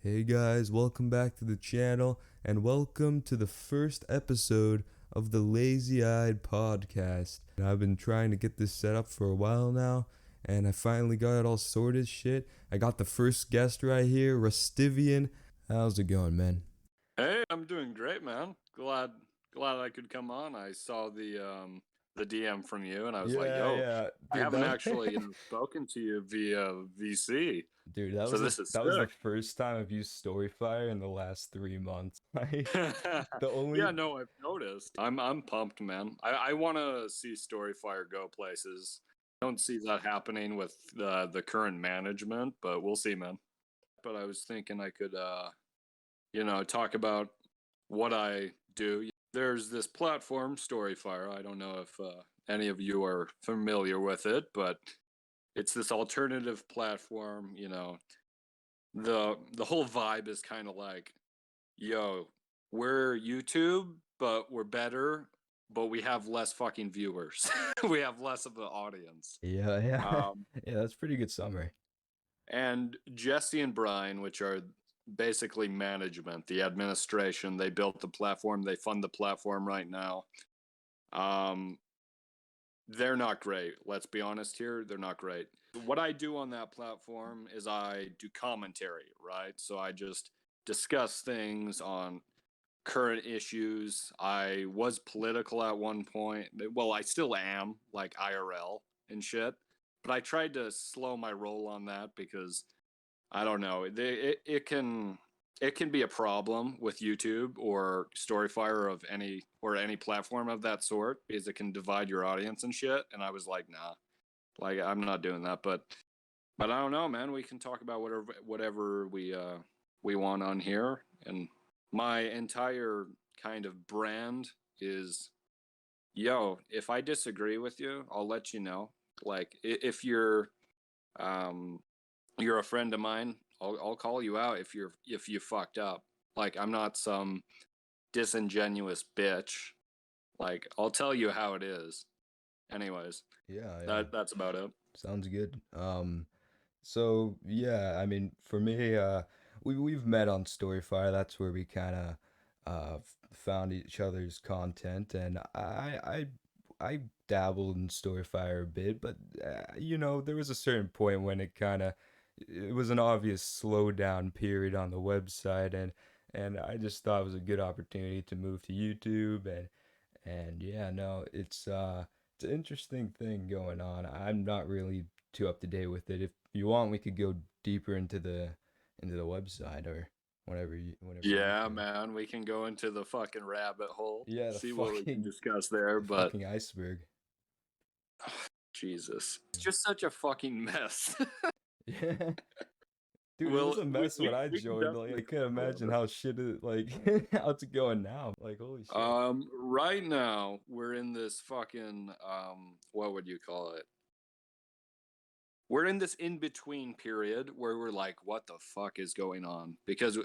Hey guys, welcome back to the channel and welcome to the first episode of the Lazy Eyed podcast. And I've been trying to get this set up for a while now and I finally got it all sorted shit. I got the first guest right here, Rustivian. How's it going, man? Hey, I'm doing great, man. Glad I could come on. I saw the DM from you and I was like, yo, Yeah. I Dude, haven't actually spoken to you via VC. dude, that So was the this is that was the sick. first time I've used Storyfire in the last 3 months. Like the only Yeah, no, I've noticed. I'm pumped, man. I want to see Storyfire go places. I don't see that happening with the current management, but we'll see, man. But I was thinking I could talk about what I do. There's this platform, Storyfire. I don't know if any of you are familiar with it, but it's this alternative platform. The whole vibe is kind of like, yo, we're YouTube, but we're better, but we have less fucking viewers. We have less of the audience. yeah. Um, Yeah, that's pretty good summary. and Jesse and Brian, which are basically management, the administration, they built the platform, they fund the platform right now. Um, they're not great. Let's be honest here, they're not great. What I do on that platform is I do commentary, right? So I just discuss things on current issues. I was political at one point. Well, I still am, like IRL and shit. But I tried to slow my roll on that because I don't know. It can be a problem with YouTube or Storyfire or any platform of that sort because it can divide your audience and shit. And I was like, nah, like I'm not doing that. But I don't know, man. We can talk about whatever we want on here. And my entire kind of brand is, yo, if I disagree with you, I'll let you know. Like if you're a friend of mine, I'll call you out if you fucked up. Like I'm not some disingenuous bitch. Like I'll tell you how it is. Anyways, Yeah. that's about it. Sounds good. So yeah, I mean, for me, we've met on Storyfire. That's where we kind of found each other's content, and I dabbled in Storyfire a bit, but there was a certain point when it was an obvious slowdown period on the website, and I just thought it was a good opportunity to move to YouTube, and yeah, no, it's an interesting thing going on. I'm not really too up to date with it. If you want, we could go deeper into the website or whatever you Yeah, feel. man, we can go into the fucking rabbit hole, Yeah, see what we can discuss there, the but fucking iceberg. Jesus. It's just such a fucking mess. Yeah, dude, it was Well, a mess when I we can joined. Like, I definitely can't talk about imagine it. how shit it like how it's going now. Like, holy shit. Right now we're in this fucking what would you call it? We're in this in between period where we're like, what the fuck is going on? Because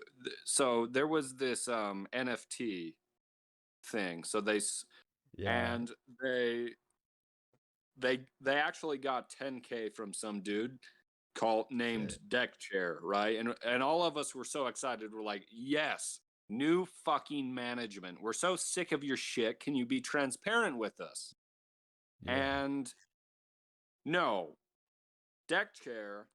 so there was this NFT thing. Yeah, And they actually got 10K from some dude called named shit. Deck Chair, right? And all of us were so excited. We're like, yes, new fucking management. We're so sick of your shit. Can you be transparent with us? Yeah, And no, Deck Chair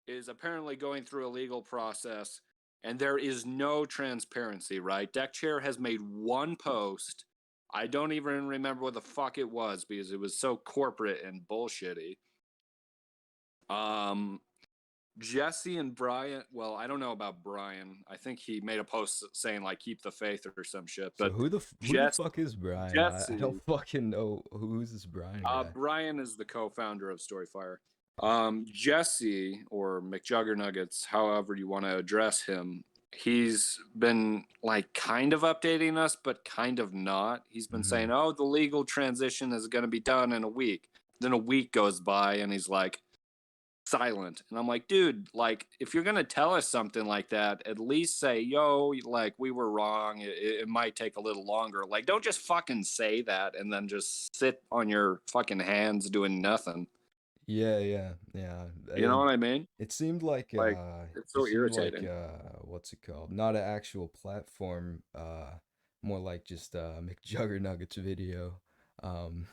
is apparently going through a legal process and there is no transparency, right? Deck Chair has made one post. I don't even remember what the fuck it was because it was so corporate and bullshitty. Um, Jesse and Brian, well, I don't know about Brian. I think he made a post saying like keep the faith or some shit. so But who the Jess fuck is Brian? I don't Jesse, fucking know who's this Brian guy. Brian is the co-founder of Storyfire. Jesse or McJuggernuggets, however you want to address him, he's been like kind of updating us, but kind of not. He's been Mm-hmm. saying, "Oh, the legal transition is going to be done in a week." Then a week goes by, and he's like, silent. And I'm like, dude, like, if you're gonna tell us something like that, at least say, yo, like, we were wrong. It might take a little longer. Like, don't just fucking say that and then just sit on your fucking hands doing nothing. Yeah, yeah, yeah. You know what I mean? It seemed like Like, it's it so seemed like irritating. what's it called? Not an actual platform, more like just McJuggernuggets video. Um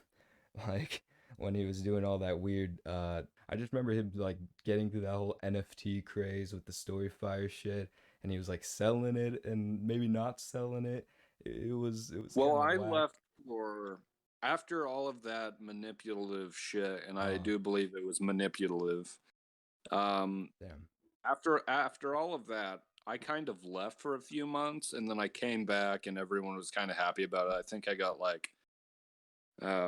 like when he was doing all that weird I just remember him like getting to that whole NFT craze with the Storyfire shit, and he was like selling it and maybe not selling it. It was Well, kind of I whack. left for after all of that manipulative shit, and I Uh do believe it was manipulative. Um, Damn. after all of that, I kind of left for a few months, and then I came back, and everyone was kind of happy about it. I think I got like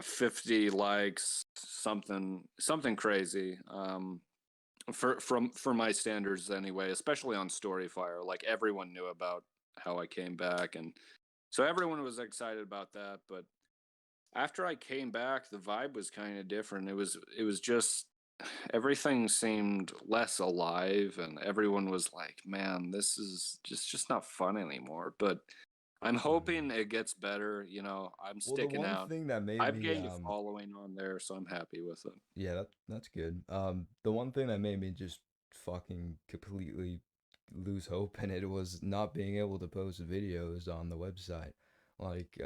50 likes, something crazy. For my standards anyway, especially on Storyfire, like everyone knew about how I came back, and so everyone was excited about that. But after I came back, the vibe was kind of different. It was just everything seemed less alive, and everyone was like, "Man, this is just not fun anymore." But I'm Mhm. hoping it gets better. I'm Well, the sticking one out. thing that made I've me gained a following on there, so I'm happy with it. yeah, that's good. The one thing that made me just fucking completely lose hope in it was not being able to post videos on the website. Like,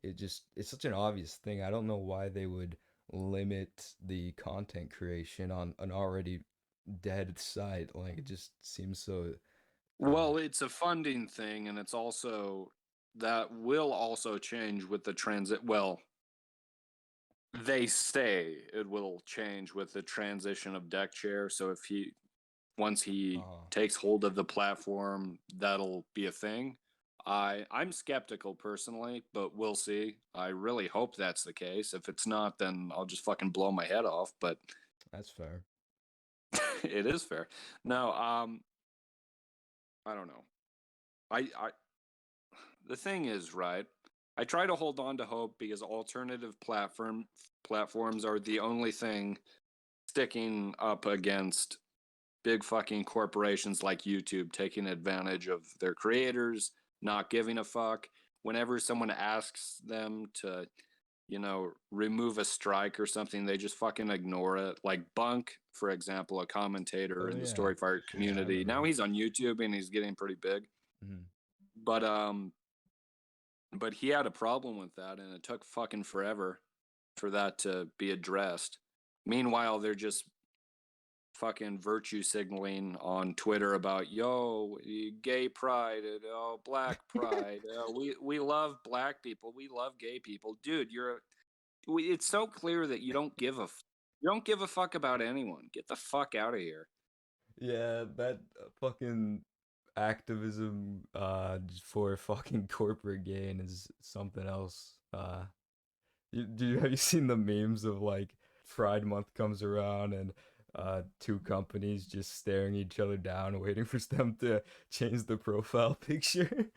it's such an obvious thing. I don't know why they would limit the content creation on an already dead site. Like, it just seems so, uh, Well, it's a funding thing, and it's also that will also change with the transit. Well, they say it will change with the transition of deck chair. So if he once he uh, takes hold of the platform, that'll be a thing. I'm skeptical personally, but we'll see. I really hope that's the case. If it's not, then I'll just fucking blow my head off. But that's fair. it is fair. No, I don't know. I the thing is, right? I try to hold on to hope because alternative platforms are the only thing sticking up against big fucking corporations like YouTube taking advantage of their creators, not giving a fuck. Whenever someone asks them to, remove a strike or something, they just fucking ignore it. Like Bunk, for example, a commentator Oh in the yeah, Storyfire yeah, I community. remember Now him. he's on YouTube and he's getting pretty big. Mhm. But he had a problem with that, and it took fucking forever for that to be addressed. Meanwhile, they're just fucking virtue signaling on Twitter about gay pride and black pride. We love black people. We love gay people, dude. It's so clear that you don't give a fuck about anyone. Get the fuck out of here. Yeah, that fucking activism for fucking corporate gain is something else. Have you seen the memes of like Pride Month comes around and two companies just staring each other down waiting for them to change the profile picture?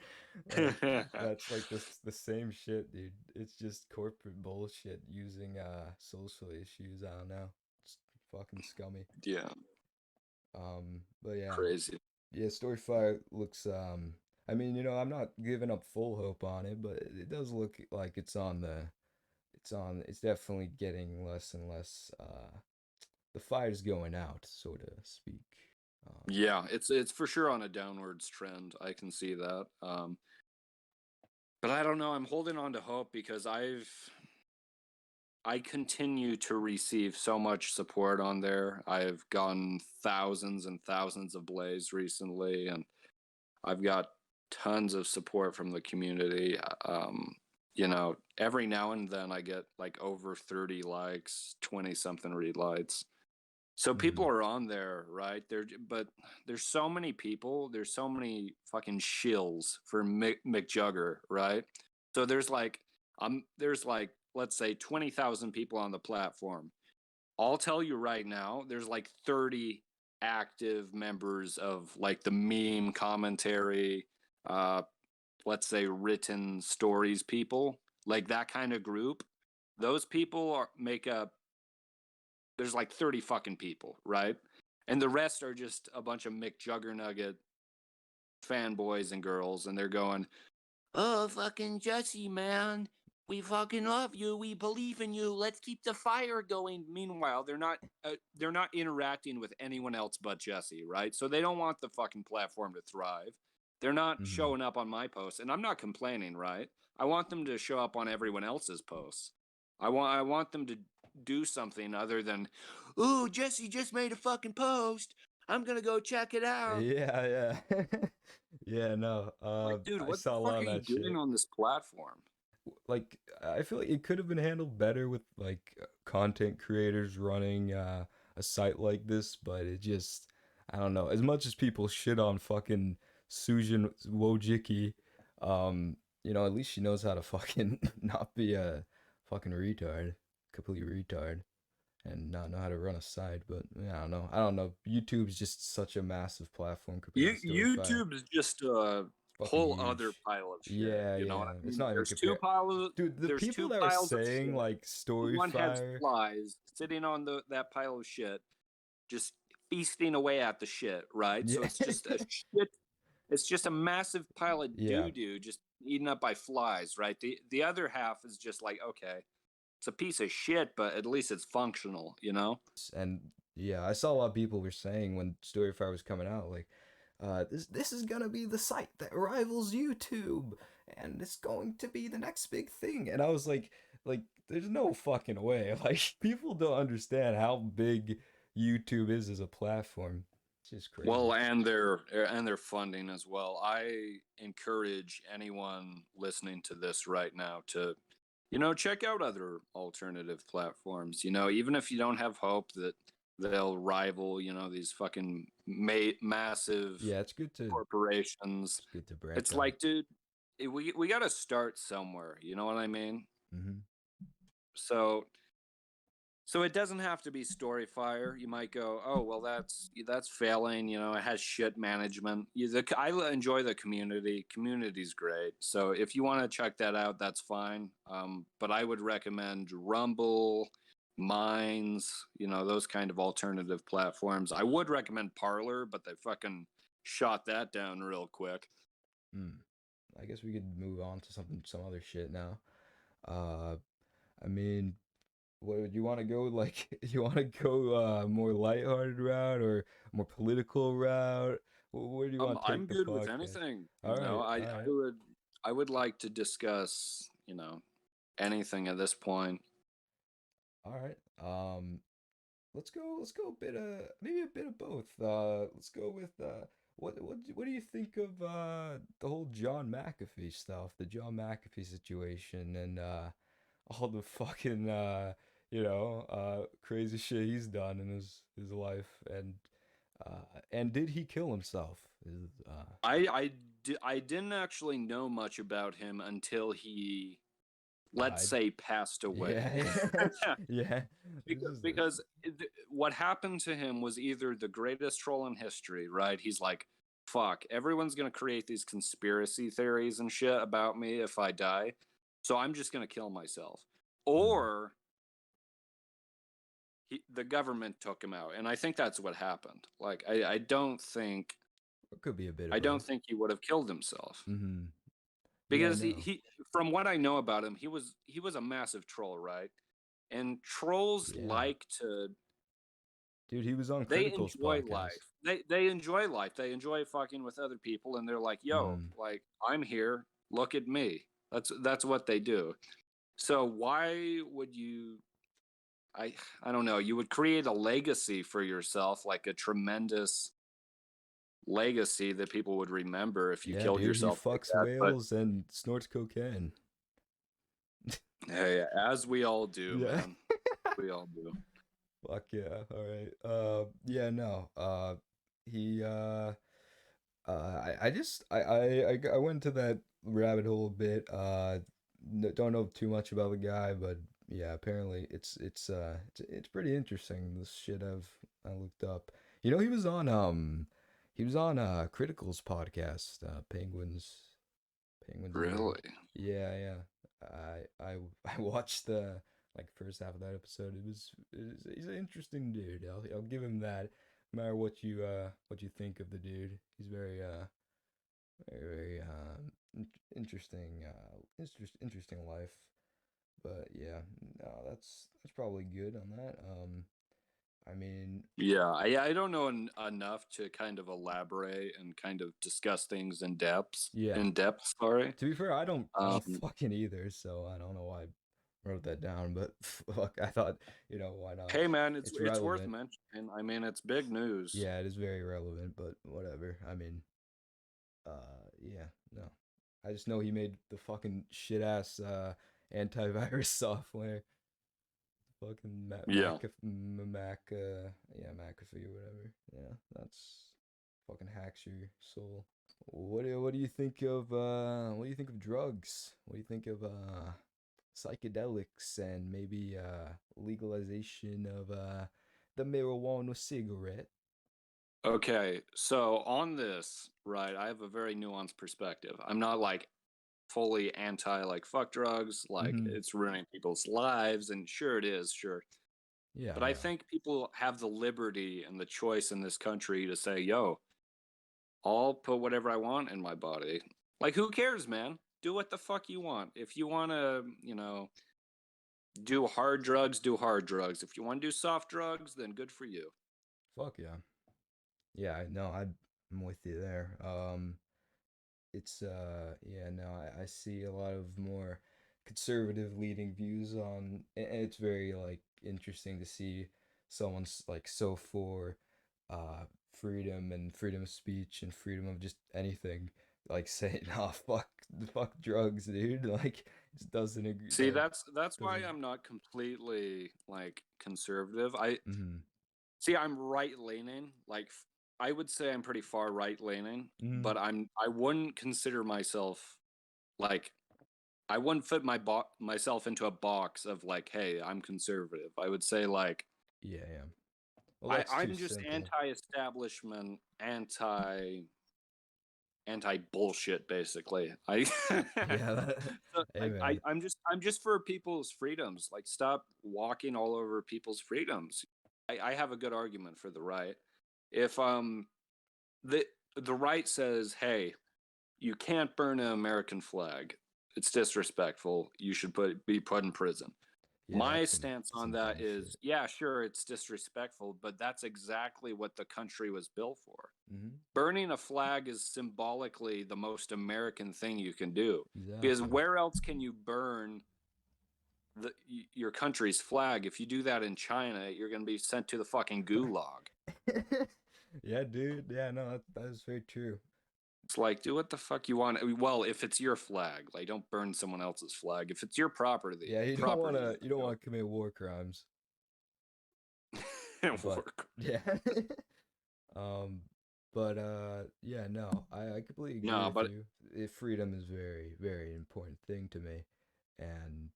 Like that's like the same shit, dude. It's just corporate bullshit using social issues. I don't know. It's fucking scummy. Yeah, But yeah. crazy. Yeah, Storyfire looks I mean, I'm not giving up full hope on it, but it does look like it's definitely getting less and less the fire's going out, so to speak. Um Yeah, it's for sure on a downwards trend. I can see that. But I don't know. I'm holding on to hope because I continue to receive so much support on there. I've gotten thousands and thousands of blaze recently, and I've got tons of support from the community. Every now and then I get like over 30 likes, 20 something relights. So people mhm. are on there, right? But there's so many people. There's so many fucking shills for McJugger, right? So there's like let's say 20,000 people on the platform. I'll tell you right now, there's like 30 active members of like the meme commentary, uh, let's say written stories people, like that kind of group. Those people make up there's like 30 fucking people, right? And the rest are just a bunch of McJuggerNugget fanboys and girls, and they're going, "Oh, fucking Jesse, man. we fucking love you. We believe in you. Let's keep the fire going. Meanwhile, they're not interacting with anyone else but Jesse, right? So they don't want the fucking platform to thrive. They're not Mhm. showing up on my posts, and I'm not complaining, right? I want them to show up on everyone else's posts. I want them to do something other than, "Ooh, Jesse just made a fucking post. I'm gonna go check it out." Yeah, yeah. Yeah, no. Like, dude, I what the saw a fuck lot are of you that doing shit. on this platform? Like, I feel like it could have been handled better with like content creators running a site like this, but it just, I don't know. As much as people shit on fucking Sujin Wojcicki, at least she knows how to fucking not be a fucking retard, complete retard, and not know how to run a site. But yeah, I don't know. I don't know. YouTube's just such a massive platform compared to Storyfire. YouTube is just a Fucking whole other huge. pile of shit. Yeah, You know what yeah. I It's mean? not even There's two compared. piles. Dude, the There's people two that are piles of saying shit. like One has Storyfire, flies sitting on that pile of shit, just feasting away at the shit. Right. So yeah, it's just a shit. It's just a massive pile of yeah, doo doo just eaten up by flies. Right. The other half is just like, okay, it's a piece of shit, but at least it's functional. You know. and yeah, I saw a lot of people were saying when Storyfire was coming out, like, this is gonna be the site that rivals YouTube, and it's going to be the next big thing. And I was like, there's no fucking way. Like, people don't understand how big YouTube is as a platform. It's just Well, crazy. and their funding as well. I encourage anyone listening to this right now to, check out other alternative platforms. Even if you don't have hope that they'll rival, these fucking massive Yeah, corporations. it's good to branch It's out. like, dude, we got to start somewhere. You know what I mean? Hmm. So it doesn't have to be Storyfire. You might go, oh well, that's failing. It has shit management. I enjoy the community. Community's great. So if you want to check that out, that's fine. But I would recommend Rumble, Minds. Those kind of alternative platforms. I would recommend Parlor, but they fucking shot that down real quick. Hmm. I guess we could move on to some other shit now. Uh, I mean, what would you want to go like? You want to go more lighthearted route or more political route? Where do you want to take I'm the good with podcast? anything. All right, I all I right, would I would like to discuss anything at this point. all right. Let's go a bit of maybe a bit of both. Let's go with what do you think of the whole John McAfee stuff, the John McAfee situation, and all the fucking crazy shit he's done in his life, and did he kill himself? I didn't actually know much about him until he, let's Died. say, passed Yeah, away. yeah, yeah. Because what happened to him was either the greatest troll in history, right? He's like, fuck, everyone's going to create these conspiracy theories and shit about me if I die. So I'm just going to kill myself. Mm, Or the government took him out. And I think that's what happened. Like, I don't think. it could be a bit of I don't both. think he would have killed himself Mm-hmm. Yeah, because no. he from what I know about him, he was a massive troll, right? And trolls Yeah. like to Dude, he was on they Critical's enjoy podcast. life. They enjoy life. They enjoy fucking with other people, and they're like, "Yo, Mm. like I'm here. Look at me." That's what they do. So why would you? I don't know. You would create a legacy for yourself, like a tremendous legacy that people would remember if you Yeah, killed dude, he yourself like fucks that. But whales and snorts cocaine. hey, as we all do, Yeah. man. We all do. Fuck yeah. All right. Yeah, no. He I just I went to that rabbit hole a bit. Don't know too much about the guy, but yeah, apparently it's pretty interesting, this shit I looked up. He was on Critical's podcast, Penguins and Nerds. Really? Yeah, yeah. I watched the like first half of that episode. He's an interesting dude. I'll give him that. No matter what you think of the dude, he's very interesting interesting life. But yeah, no, that's probably good on that. I mean, Yeah, I don't know enough to kind of elaborate and kind of discuss things in depth. yeah. In depth, sorry. To be fair, I don't Um, fucking either, so I don't know why I wrote that down, but fuck, I thought, why not? hey man, it's It's it's worth relevant. mentioning. I mean, it's big news. Yeah, it is very relevant, but whatever. I mean, yeah, no. I just know he made the fucking shit ass antivirus software. Fucking Yeah. Yeah, McAfee or whatever. Yeah, that's fucking hacks your soul. What do you think of drugs? What do you think of psychedelics and maybe legalization of the marijuana cigarette? Okay, so on this, right, I have a very nuanced perspective. I'm not like fully anti like fuck drugs, like Mm-hmm. it's ruining people's lives, and sure it is, sure. Yeah, But I no. think people have the liberty and the choice in this country to say, yo, I'll put whatever I want in my body. Like, who cares, man? Do what the fuck you want. If you want to, do hard drugs, do hard drugs. If you want to do soft drugs, then good for you. Fuck yeah. Yeah, no, I'm with you there. It's yeah, no, I see a lot of more conservative leading views on, and it's very like interesting to see someone's like so for freedom and freedom of speech and freedom of just anything, like saying, "Oh, fuck drugs, dude." Like just doesn't agree, See, that's why doesn't. I'm not completely like conservative. I Mm-hmm. see I'm right leaning. I would say I'm pretty far right leaning, Mm-hmm. but I wouldn't consider myself like I wouldn't fit myself into a box of like, hey, I'm conservative. I would say like Yeah, yeah. Well, that's too I'm just simple. anti-establishment, anti bullshit, basically. I Yeah, that, so hey man. I'm just for people's freedoms. Like, stop walking all over people's freedoms. I have a good argument for the right. If the the right says, hey, you can't burn an American flag. It's disrespectful. You should be put in prison. Yeah, My that's some stance that's on some that is, bullshit. yeah, sure, it's disrespectful, but that's exactly what the country was built for. Mm-hmm. Burning a flag is symbolically the most American thing you can do. Because Exactly. where else can you burn your country's flag? If you do that in China, you're going to be sent to the fucking gulag. Yeah, dude. Yeah, no, that is very true. It's like, do what the fuck you want. Well, if it's your flag, like, don't burn someone else's flag. If it's your Yeah, you don't property, wanna then you don't go. wanna commit war crimes. But Work. yeah. Um, but yeah, no, I completely agree No, with but you. Freedom is very, very important thing to me, and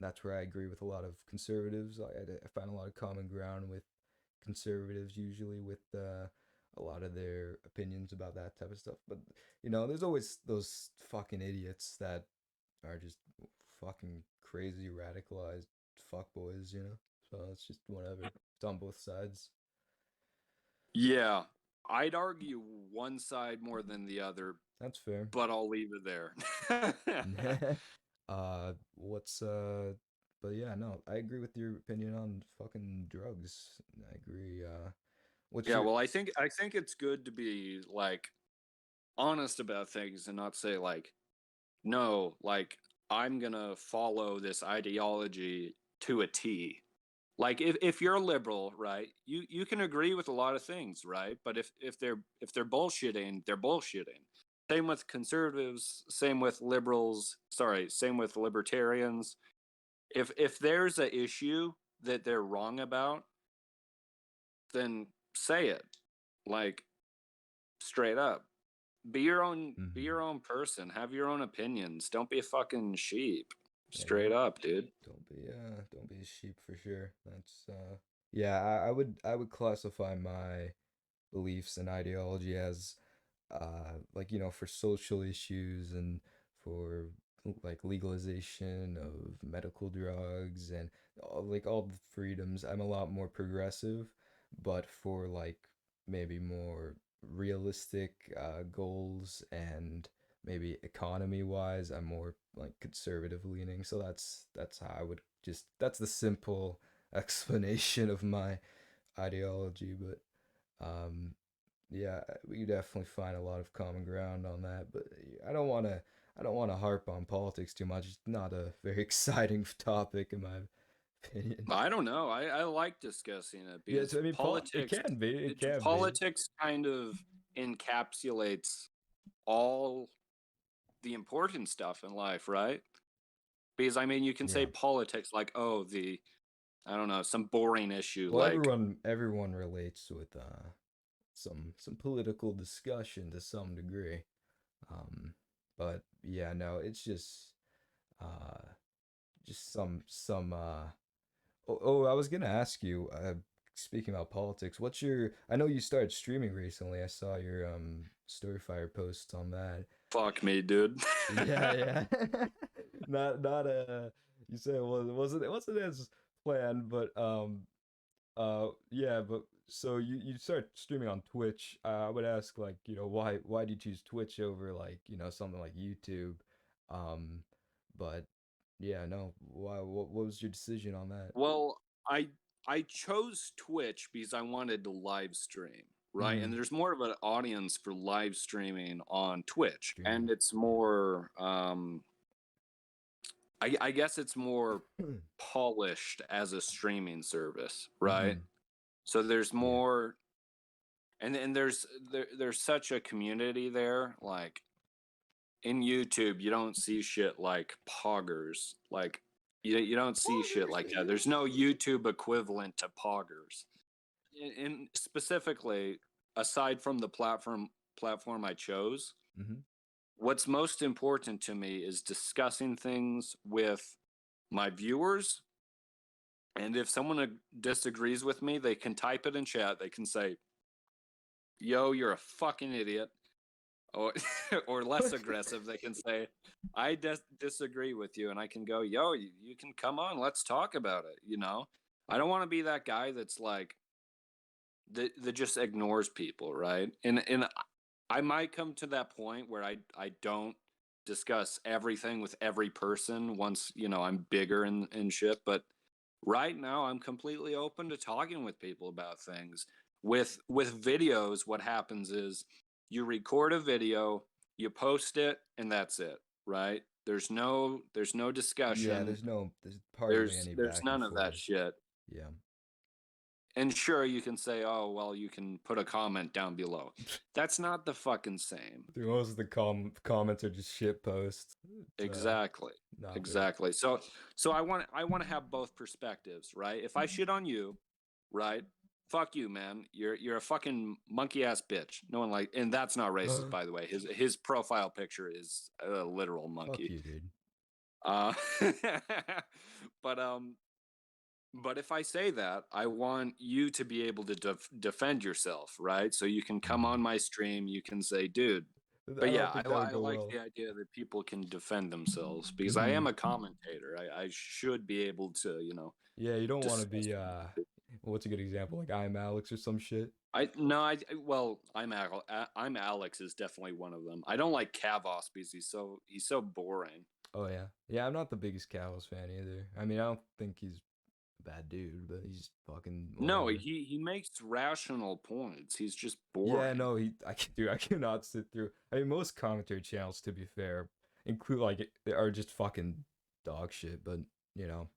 that's where I agree with a lot of conservatives. I find a lot of common ground with conservatives usually with a lot of their opinions about that type of stuff. But there's always those fucking idiots that are just fucking crazy radicalized fuckboys. So it's just whatever. It's on both sides. yeah, I'd argue one side more than the other, That's fair. but I'll leave it there. What's but yeah, no, I agree with your opinion on fucking drugs. I agree. What's Yeah, your well, I think it's good to be like honest about things and not say like, no, like I'm gonna follow this ideology to a T. Like, if you're a liberal, right, you can agree with a lot of things, right? But if they're bullshitting, they're bullshitting. Same with conservatives, same with liberals, sorry, same with libertarians. If there's a issue that they're wrong about, then say it. Like, straight up. Be Mhm. your own person. Have your own opinions. Don't be a fucking sheep. Yeah, Straight up, dude. don't be a sheep for sure. That's yeah, I would classify my beliefs and ideology as like for social issues and for like legalization of medical drugs and all the freedoms. I'm a lot more progressive, but for like maybe more realistic goals and maybe economy wise, I'm more like conservative leaning. So that's how I would just that's the simple explanation of my ideology. But um, yeah, we definitely find a lot of common ground on that. But I don't want to harp on politics too much. It's not a very exciting topic in my opinion. I don't know. I like discussing it Yeah, because I mean, it can be. politics kind of encapsulates all the important stuff in life, right? Because I mean, you can say Yeah. politics like, oh, the I don't know, some boring issue Well, like everyone relates with some political discussion to some degree. Um, but yeah, no, it's uh just some I was gonna ask you, speaking about politics, what's your I know you started streaming recently. I saw your Storyfire posts on that. fuck me, dude. Yeah, yeah. Not you said it wasn't as planned, but yeah, but so you start streaming on Twitch. I would ask like, why do you choose Twitch over like, something like YouTube? Um, but yeah, no, why what was your decision on that? Well, I chose Twitch because I wanted to live stream, right? And Mm-hmm. there's more of an audience for live streaming on Twitch, Streaming. and it's more I guess it's more polished as a streaming service, right? Mm-hmm. So there's Yeah. more and there's such a community there. Like in YouTube, you don't see shit like poggers. Like you don't see shit Poggers. like that. There's no YouTube equivalent to poggers. And specifically, aside from the platform I chose, Mm-hmm. what's most important to me is discussing things with my viewers. And if someone disagrees with me, they can type it in chat. They can say, "Yo, you're a fucking idiot," or or less aggressive, they can say, "I disagree with you," and I can go, "Yo, you can come on, let's talk about it." I don't want to be that guy that's like that just ignores people, right? And I might come to that point where I don't discuss everything with every person once I'm bigger and shit. But right now, I'm completely open to talking with people about things. With videos, what happens is you record a video, you post it, and that's it, right? There's no Yeah, discussion. there's hardly There's any there's back and none of that forth. shit. Yeah. And sure, you can say, "Oh, well, you can put a comment down below." That's not the fucking same. Most of the comments are just shit posts. It's Exactly. not very. Exactly. So I want to have both perspectives, right? If I shit on you, right? Fuck you, man. You're a fucking monkey ass bitch. No one like, and that's not racist, by the way. His profile picture is a literal Fuck monkey. you, dude. Uh, but but if I say that, I want you to be able to defend yourself, right? So you can come on Mhm. my stream, you can say, "Dude." I But yeah, don't think that would I go like well. the idea that people can defend themselves because I am Hmm. a commentator. I should be able to, Yeah, you don't want to discuss be things. what's a good example? Like I'm Alex or some shit. I no, well, I'm Alex is definitely one of them. I don't like Kavos because he's so boring. Oh yeah, yeah. I'm not the biggest Cowboys fan either. I mean, I don't think he's a bad dude, but he's fucking No, whatever. he makes rational points. He's just Yeah, boring. no, dude, I cannot sit through. I mean, most commentary channels, to be fair, include like they are just fucking dog shit. But you know,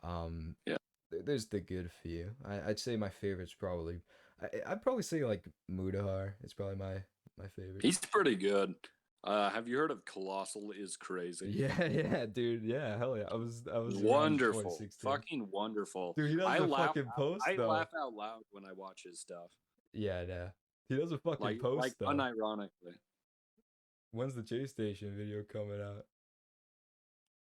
um, Yeah, there's the good few. I'd say my favorite's probably. I'd probably say like Mudahar. It's probably my favorite. he's pretty good. Have you heard of Colossal is Crazy? Yeah, yeah, dude. Yeah, hell yeah. I was around Wonderful, 2016. fucking wonderful. Dude, he does I a laugh. fucking post I though. laugh out loud when I watch his stuff. Yeah, yeah. He does a fucking Like post though. unironically. When's the Chase Station video coming out?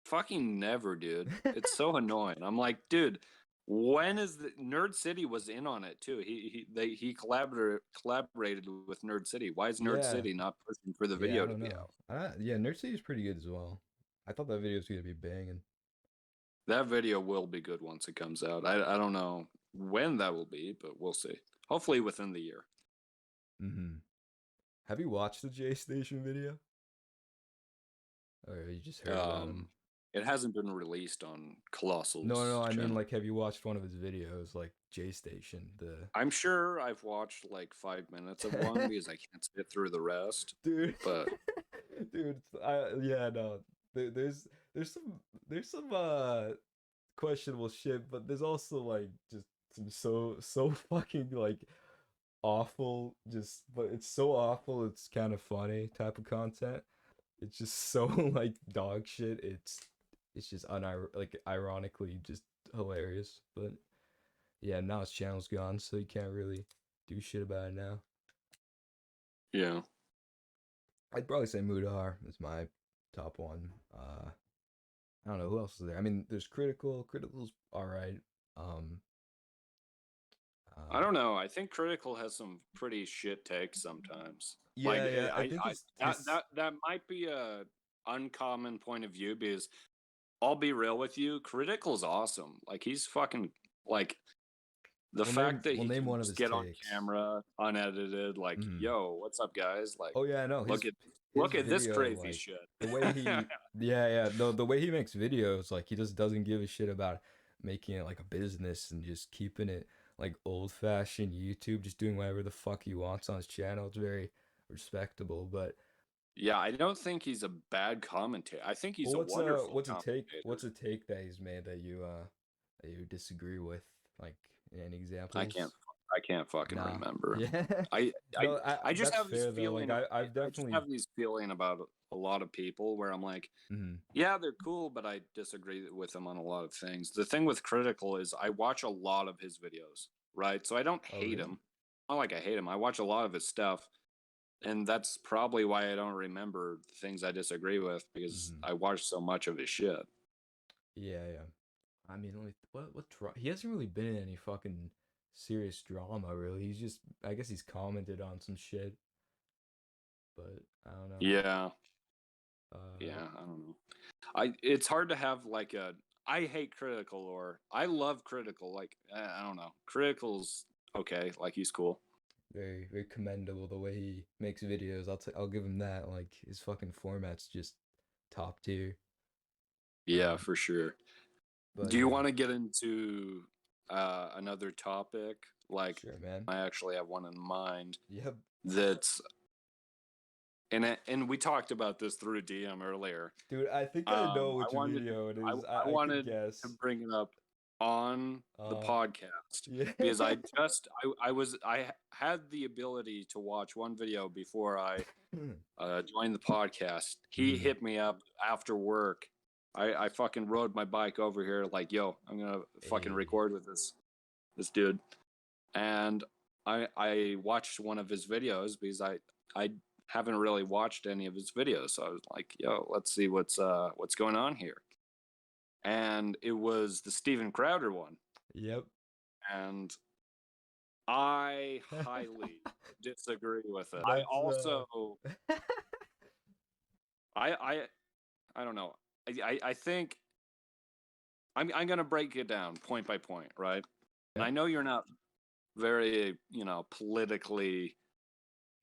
Fucking never, dude. It's so annoying. I'm like, dude, when is the Nerd City was in on it too? He collaborated with Nerd City. Why is Nerd Yeah, City not pushing for the yeah. I video to don't be know. out? Yeah, Nerd City is pretty good as well. I thought that video was gonna be banging. That video will be good once it comes out. I don't know when that will be, but we'll see. Hopefully within the year. Mm-hmm. Have you watched the Chase Station video? or you just heard about him? Um, it hasn't been released on No, Colossal's no, I mean channel. like, have you watched one of his videos, like J Station? The I'm sure I've watched like 5 minutes of one because I can't sit through the rest. dude, But dude, yeah, no, there's some questionable shit, but there's also like just some so fucking like awful, just but it's so awful it's kind of funny type of content. It's just so like dog shit. It's just like ironically just hilarious. But yeah, now his channel's gone, so you can't really do shit about it now. yeah, I'd probably say Mudar is my top one. I don't know who else is there. I mean, there's Critical. Critical's all right. Um, I uh, don't know. I think Critical has some pretty shit takes sometimes. Like yeah, yeah. I think I his that his that that might be a uncommon point of view because I'll be real with you, Critical's awesome. Like he's fucking like the fact that we'll he name can one of just his get on takes. camera unedited, like, Hmm. yo, what's up, guys? Like, Oh yeah, no, look at his look at this video, crazy like shit. the way he, yeah, yeah, no, the way he makes videos, like he just doesn't give a shit about making it like a business and just keeping it like old fashioned YouTube, just doing whatever the fuck he wants on his channel. It's very respectable. But Yeah, I don't think he's a bad commentator. I think he's well, a wonderful what's commentator. a take that he's made that you disagree with? Like any I can't examples? I can't fucking Nah. remember. Yeah. I I No, I just that's have this fair though. Like feeling I've I just definitely. have this feeling about a lot of people where I'm like, Mhm. yeah, they're cool, but I disagree with them on a lot of things. The thing with Critical is I watch a lot of his videos, right? So I don't Oh hate really? him. Not like I hate him. I watch a lot of his stuff, and that's probably why I don't remember the things I disagree with because Mhm. I watch so much of his shit. Yeah, yeah. I mean, let me he hasn't really been in any fucking serious drama, really. He's just, I guess he's commented on some shit, but I don't know. Yeah, Uh, yeah, I don't know. I it's hard to have like a I hate Critical or I love Critical. Like I don't know, Critical's okay. Like he's cool. very commendable the way he makes videos. I'll give him that. Like his fucking format's just top tier. Yeah, Um, for sure. but Do you yeah, want to get into another topic? Like, sure, man. I actually have one in mind Yep. that's and we talked about this through DM earlier. Dude, I think I know I which wanted video it is. I I could wanted to guess. bring it up on the Uh, podcast yeah. because I had the ability to watch one video before I joined the podcast. He Mhm. hit me up after work. I fucking rode my bike over here like, yo, I'm gonna fucking Hey. record with this dude. And I watched one of his videos because I haven't really watched any of his videos. So I was like, yo, let's see what's going on here. And it was the Steven Crowder one. Yep. And I highly disagree with it. I That's also I I I don't know. I think I'm gonna break it down point by point, right? And I Yep. know you're not very, politically.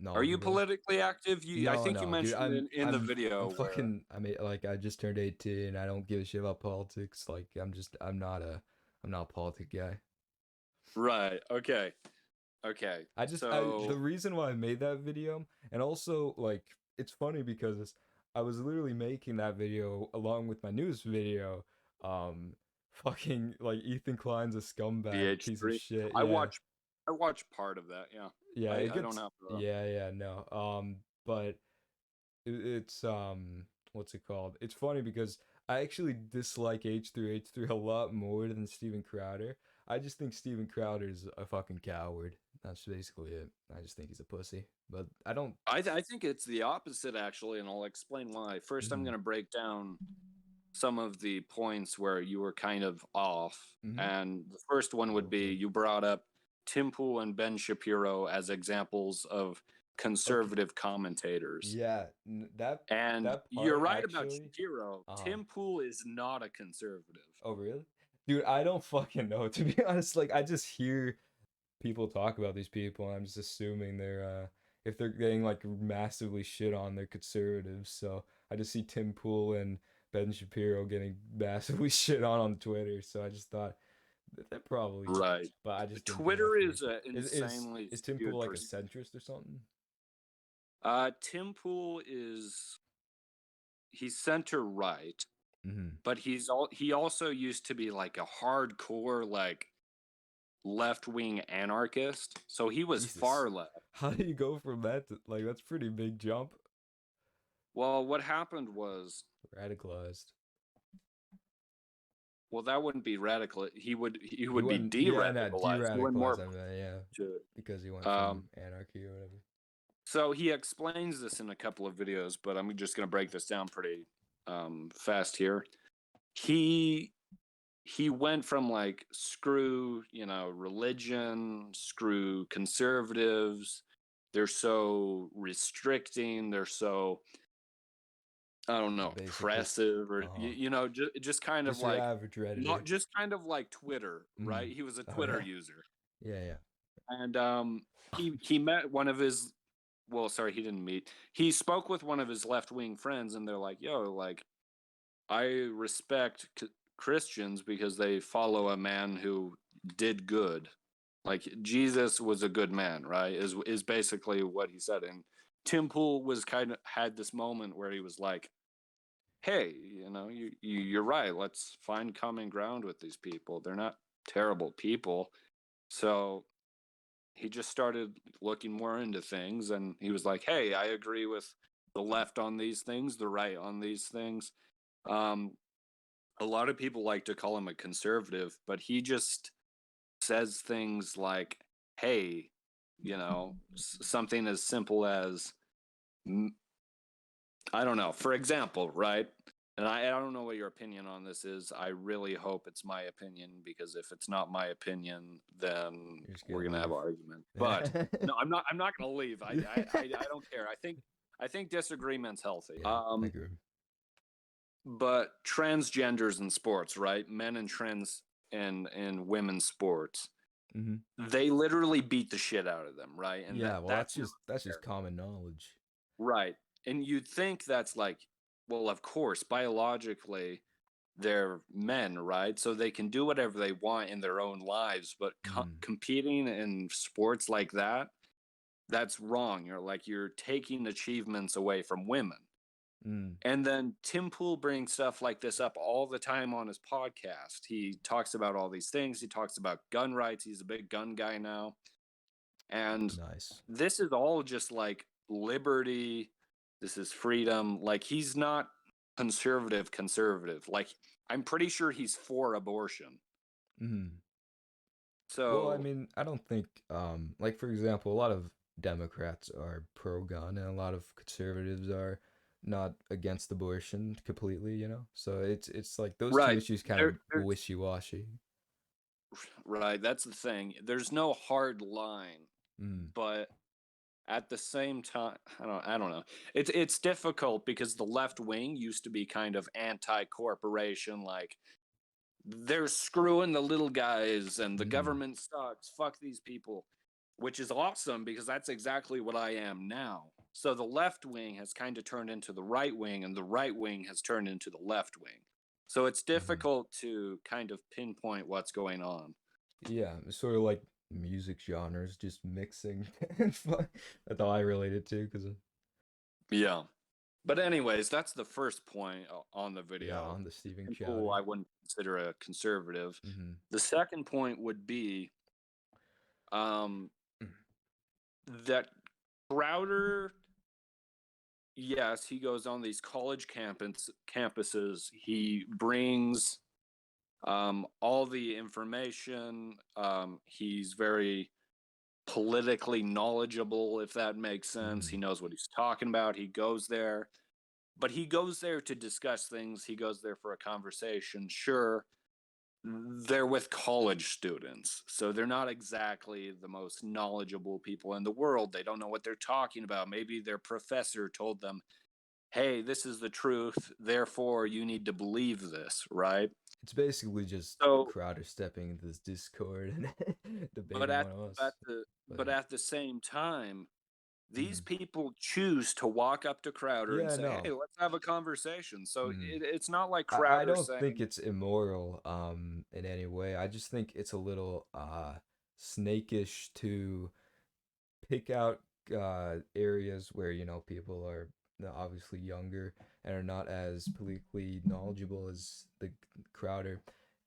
Are you Knowledgeable. politically active? I No, think you no, dude. mentioned in the I'm video where. fucking. I mean, like, I just turned 18. I don't give a shit about politics. Like, I'm not a politic guy. Right. Okay. Okay. The So reason why I made that video, and also like, it's funny because I was literally making that video along with my news video. Um, fucking like Ethan Klein's a scumbag piece of BH3. shit. I Yeah, watch. I watch part of that. Yeah. yeah. I It I don't gets. have the. Yeah, yeah. No. But it's what's it called? It's funny because I actually dislike H3 a lot more than Steven Crowder. I just think Steven Crowder's a fucking coward. That's basically it. I just think he's a pussy. But I don't. I think it's the opposite actually, and I'll explain why. First, I'm Mhm. gonna break down some of the points where you were kind of off. Mhm. And the first one would be Okay. you brought up Tim Pool and Ben Shapiro as examples of Okay. conservative commentators. Yeah. And That you're part right about actually. Shapiro. Uh-huh. Tim Pool is not a conservative. Oh really? Dude, I don't fucking know. To be honest, like I just hear people talk about these people, and I'm just assuming they're if they're getting like massively shit on, they're conservatives. So I just see Tim Pool and Ben Shapiro getting massively shit on Twitter, so I just thought that probably, Right. but I just didn't do Twitter enough is research. a Is insanely is Tim Pool skewed like a person. centrist or something? Tim Pool he's center right, Mm-hmm. but he also used to be like a hardcore like left wing anarchist. So he was Jesus, far left. how do you go from that to like that's pretty big jump? Well, what happened was, Radicalized. well, that wouldn't be radical. He He would be went, yeah, no, de-radicalized. He went de-radicalized. more I mean, yeah, to because he went um from anarchy or whatever. so he explains this in a couple of videos, but I'm just going to break this down pretty fast here. He he went from like screw, religion, screw conservatives. They're so restricting. They're so, I don't know, Basically, oppressive, or uh-huh. just kind of Just your like, average not redditor. just kind of like Twitter, Mm. right? He was a Oh Twitter yeah, user, yeah, yeah. and he met one of his. Well, sorry, he didn't meet. He spoke with one of his left wing friends, and they're like, "Yo, like, I respect Christians because they follow a man who did good. Like Jesus was a good man, right? Is basically what he said." And Tim Pool was kind of had this moment where he was like, "Hey, you're right. Let's find common ground with these people. They're not terrible people." So he just started looking more into things, and he was like, "Hey, I agree with the left on these things, the right on these things." Um, a lot of people like to call him a conservative, but he just says things like, "Hey, something as simple as, I don't know, for example, right?" And I don't know what your opinion on this is. I really hope it's my opinion, because if it's not my opinion, then You're just we're gonna gonna have leave. an argument. But no, I'm not. I'm not gonna leave. I don't care. I think disagreement's healthy. Yeah, I agree. But transgenders in sports, right? Men and trans and women's sports, Mm-hmm. they literally beat the shit out of them, right? And Yeah, well, that's never that's just fair. common knowledge. Right. And you'd think that's like, well, of course, biologically they're men, right? So they can do whatever they want in their own lives, but Mm. competing in sports like that, that's wrong. You're taking achievements away from women. Mm. And then Tim Pool brings stuff like this up all the time on his podcast. He talks about all these things. He talks about gun rights. He's a big gun guy now. And Nice. this is all just like liberty. This is freedom. Like, he's not conservative. Like, I'm pretty sure he's for abortion. Mm. Well, I So, mean, I don't think, like for example, a lot of Democrats are pro-gun, and a lot of conservatives are not against abortion completely, you know? So it's like those two right. issues kind of There's wishy-washy. right. That's the thing. There's no hard line, Mm. but at the same time, I don't know. It's difficult because the left wing used to be kind of anti-corporation, like they're screwing the little guys and the Mm. government sucks. Fuck these people, which is awesome because that's exactly what I am now. So the left wing has kind of turned into the right wing, and the right wing has turned into the left wing. So it's Mm-hmm. difficult to kind of pinpoint what's going on. Yeah, it's sort of like music genres just mixing. That's how I relate it to, because Yeah. But anyways, that's the first point on the yeah, video. on the Steven People Chowder. I wouldn't consider a conservative. Mm-hmm. The second point would be um, that Crowder, yes, he goes on these college campuses. He brings all the information. He's very politically knowledgeable, if that makes sense. He Mm. knows what he's talking about. He goes there, but he goes there to discuss things. He goes there for a conversation. Sure, they're with college students, so they're not exactly the most knowledgeable people in the world. They don't know what they're talking about. Maybe their professor told them, "Hey, this is the truth, therefore you need to believe this," right? It's basically just So, Crowder stepping into this Discord and but debating at one of at us. the But but at the same time, These Mhm. people choose to walk up to Crowder and Yeah, say, "Hey, no. let's have a conversation." So Mhm. it's not like I Crowder don't think saying, it's immoral in any way. I just think it's a little snakish to pick out areas where, you know, people are obviously younger and are not as politically knowledgeable as the Crowder.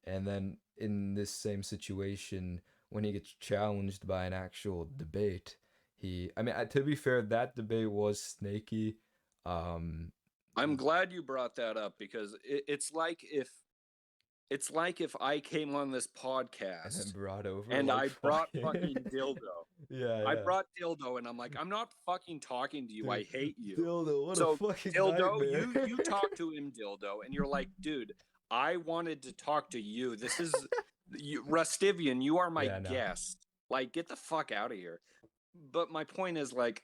And then in this same situation, when he gets challenged by an actual debate, I mean, to be fair, that debate was snaky. Um, I'm glad you brought that up because it's like if I came on this and then podcast brought over and like I brought fucking. fucking dildo. Yeah, I yeah. brought dildo and I'm like, I'm not fucking talking to you. Dude, I hate you. dildo, what a So fucking dildo, nightmare. you talk to him, dildo, and you're like, dude, I wanted to talk to you. This is Rustivian, you are my Yeah, no. guest. Like, get the fuck out of here. But my point is like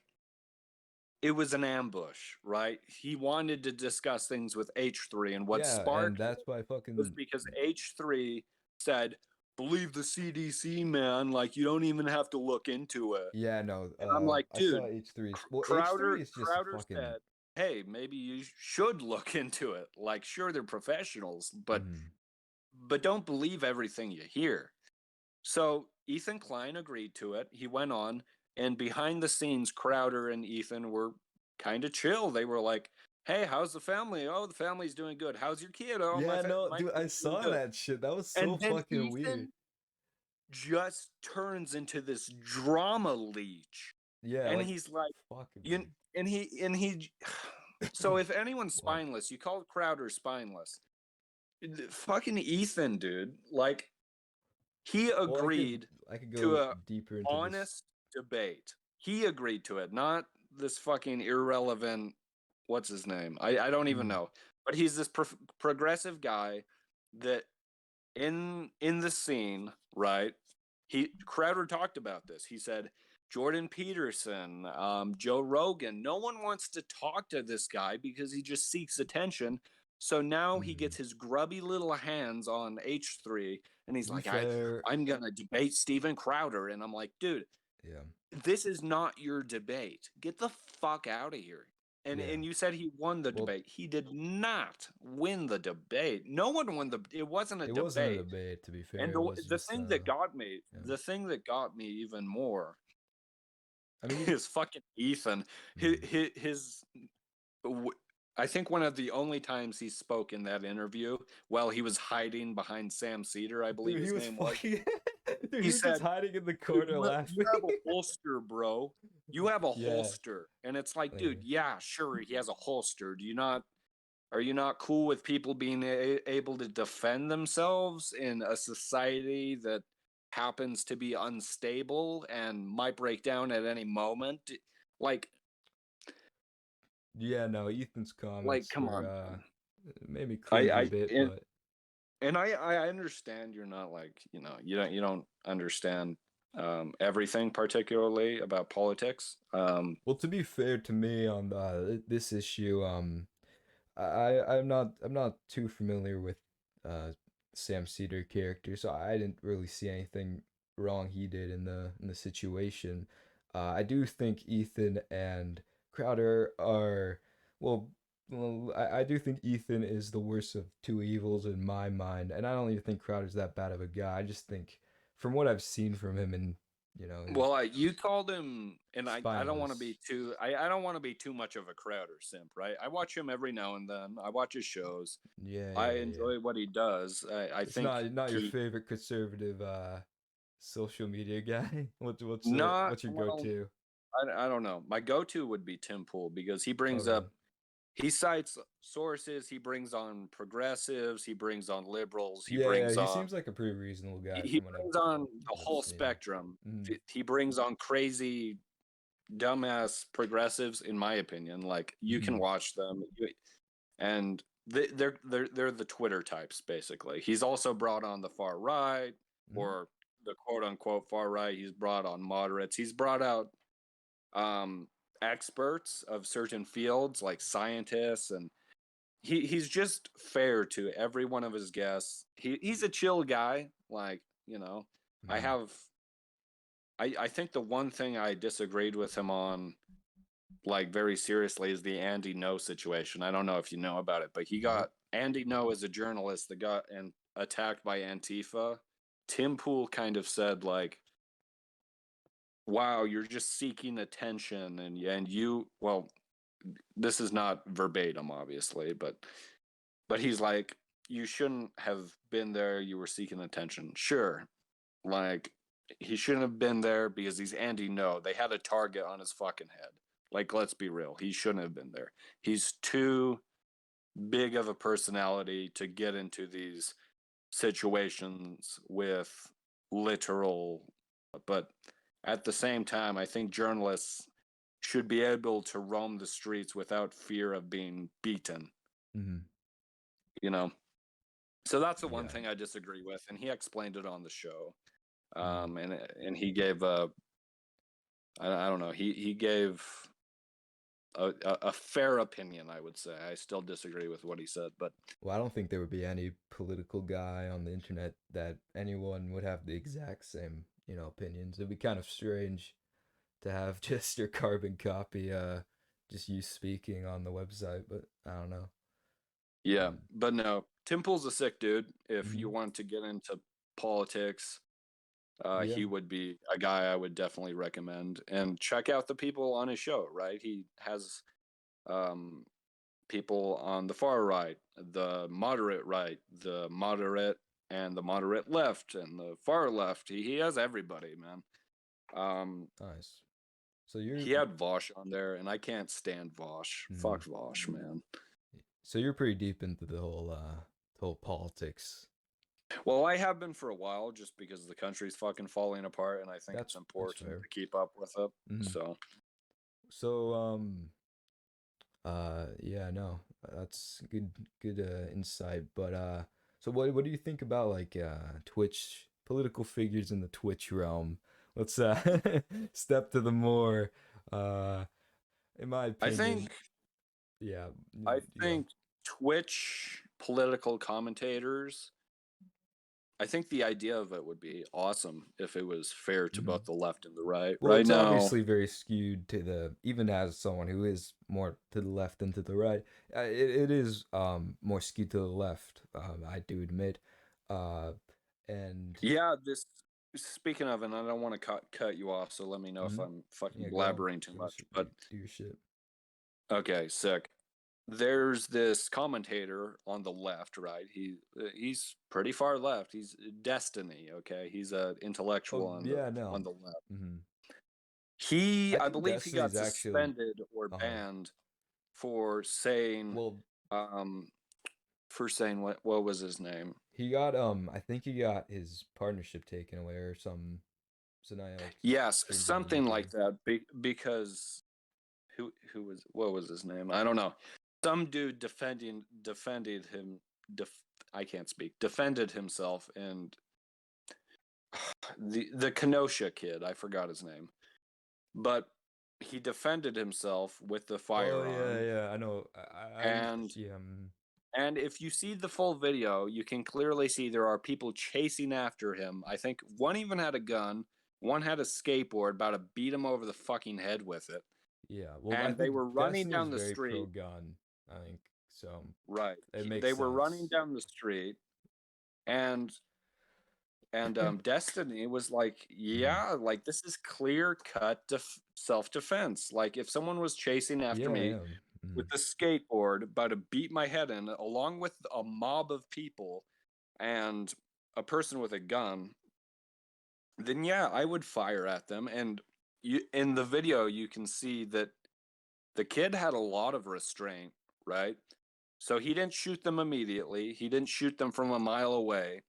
it was an ambush, right? He wanted to discuss things with H3, and what Yeah, and sparked that's why was fucking because H3 said, "Believe the CDC, man. Like you don't even have to look into it." yeah, no. And I'm like, I saw dude, H3's. Well, H3 Crowder is just Crowder fucking. said, "Hey, maybe you should look into it." Like, sure, they're professionals, Mhm. but don't believe everything you hear. So Ethan Klein agreed to it. He went on, and behind the scenes, Crowder and Ethan were kind of chill. They were like, "Hey, how's the family? Oh, the family's doing good. How's your kid? Oh, Yeah, no, my dude, I kid's doing saw good." that shit. That was so And then fucking weird. Ethan just turns into this drama leech, Yeah, and like, he's like, fuck "You," me. and he. So if anyone's What? spineless, you call Crowder spineless. Fucking Ethan, dude. Like he Well, agreed I could to go a deeper into this. honest debate. He agreed to it, not this fucking irrelevant. What's his name? I don't even Mhm. know. But he's this progressive guy that in the scene, right? He Crowder talked about this. He said Jordan Peterson, Joe Rogan. No one wants to talk to this guy because he just seeks attention. So now he gets Mhm. his grubby little hands on H3, and he's To be like, fair, I'm gonna debate Steven Crowder, and I'm like, dude, yeah. this is not your debate. Get the fuck out of here. Yeah. And you said he won the Well, debate. He did not win the debate. No one won the. It wasn't a it wasn't a debate. debate, to be And fair. It was the just thing that got me, yeah. the thing that got me even more I mean, is fucking Ethan. His, mhm. his w- I think one of the only times he spoke in that interview while he was hiding behind Sam Cedar, I believe Dude, he his was name was. fucking. Dude, He he was just said, hiding in the "Dude, corner you laughing. have a holster, bro. You have a Yeah. holster." And it's like, dude, Yeah. yeah, sure, he has a holster. Do you not? Are you not cool with people being able to defend themselves in a society that happens to be unstable and might break down at any moment? Like, Yeah, no, Ethan's like, comments come were on. made me I, cringe a I, bit, and, but I understand you're not like, you don't understand everything particularly about politics. well, to be fair to me on this issue, I'm not too familiar with uh Sam Cedar character, so I didn't really see anything wrong he did in the situation. I do think Ethan and Crowder are well. Well, I do think Ethan is the worst of two evils in my mind, and I don't even think Crowder's that bad of a guy. I just think, from what I've seen from him, and you know, his Well, you called him, and I don't want to be spineless. too I don't want to be too much of a Crowder simp, right? I watch him every now and then. I watch his shows. Yeah, I yeah, yeah. enjoy what he does. I It's think not your he favorite conservative social media guy. not What's your well. go-to? I don't know. My go-to would be Tim Pool because Oh, he really? cites sources. He brings on progressives. He brings on liberals. Yeah, yeah. He seems like a pretty reasonable guy He from brings on the what I've whole seen. spectrum. Mm-hmm. He brings on crazy dumbass progressives, in my opinion. Like you can Mm-hmm. watch them, and they're the Twitter types basically. He's also brought on the far right Mm-hmm. or the quote unquote far right. He's brought on moderates. He's brought out um, experts of certain fields like scientists, and he's just fair to every one of his guests. He's a chill guy. Like I Mm-hmm. have I think the one thing I disagreed with him on like very seriously is the Andy No situation. I don't know if you know about it, but he Nope. got Andy No as a journalist that got attacked by Antifa. Tim Pool kind of said like, "Wow, you're just seeking attention," and you well, this is not verbatim, obviously, but he's like, "You shouldn't have been there. You were seeking attention." Sure, like he shouldn't have been there because he's Andy No. They had a target on his fucking head. Like, let's be real. He shouldn't have been there. He's too big of a personality to get into these situations with literal, but at the same time, I think journalists should be able to roam the streets without fear of being beaten, Hmm. you know? So that's the one Yeah. thing I disagree with. And he explained it on the show. Hmm. And he gave I don't know, he gave a fair opinion, I would say. I still disagree with what he said, but Well, I don't think there would be any political guy on the internet that anyone would have the exact same, opinions. It'd be kind of strange to have just your carbon copy, just you speaking on the website, but I don't know. yeah, Um, but no, Tim Pool's a sick dude. If you mhm. want to get into politics, Yeah. he would be a guy I would definitely recommend. And check out the people on his show, right? He has um, people on the far right, the moderate and the moderate left, and the far left. He has everybody, man. Um, Nice. So you're he had Vosh on there, and I can't stand Vosh. mhm. Fuck Vosh, man. So you're pretty deep into the whole politics. Well, I have been for a while just because the country's fucking falling apart and I think it's That's important fair. to keep up with it. Hmm. So, So yeah, no, that's good insight. But so what do you think about like Twitch political figures in the Twitch realm? Let's step to the more uh in my I think opinion, yeah, I yeah. think Twitch political commentators, I think the idea of it would be awesome if it was fair to both Mhm. the left and the right. Well, Right it's now, obviously very skewed to the even as someone who is more to the left than to the right. It is more skewed to the left. I do admit. Uh, and yeah, this speaking of, and I don't want to cut you off, so let me know if mhm. I'm fucking Yeah, blabbering too much. But do your shit. okay, sick. There's this commentator on the left, right? He's pretty far left. He's Destiny, okay? He's a Oh intellectual on the yeah, no. left. Hmm. He, I I think believe he got Destiny's actually. suspended or Uh, banned for saying well, um what was his name? he got I think he got his partnership taken away or some. So now like Yes, streams on something like YouTube. that because who was what was his name? I don't know. Some dude defended him def, I can't speak. Defended himself and the Kenosha kid, I forgot his name. But he defended himself with the Oh yeah, firearm yeah. I know. and Yeah. if you see the full video, you can clearly see there are people chasing after him. I think one even had a gun, one had a skateboard, about to beat him over the fucking head with it. Yeah, well, I And they think were running Destiny's down the very pro street. gun. I think so. Right. It They makes were running sense. down the street and Destiny was like, Mhm. yeah, like this is clear cut self defense. Like if someone was chasing after Yeah, me yeah. with Mhm. a skateboard, about to beat my head in, along with a mob of people and a person with a gun, then yeah, I would fire at them. And in the video, you can see that the kid had a lot of restraint, right? So he didn't shoot them immediately. He didn't shoot them from a mile away.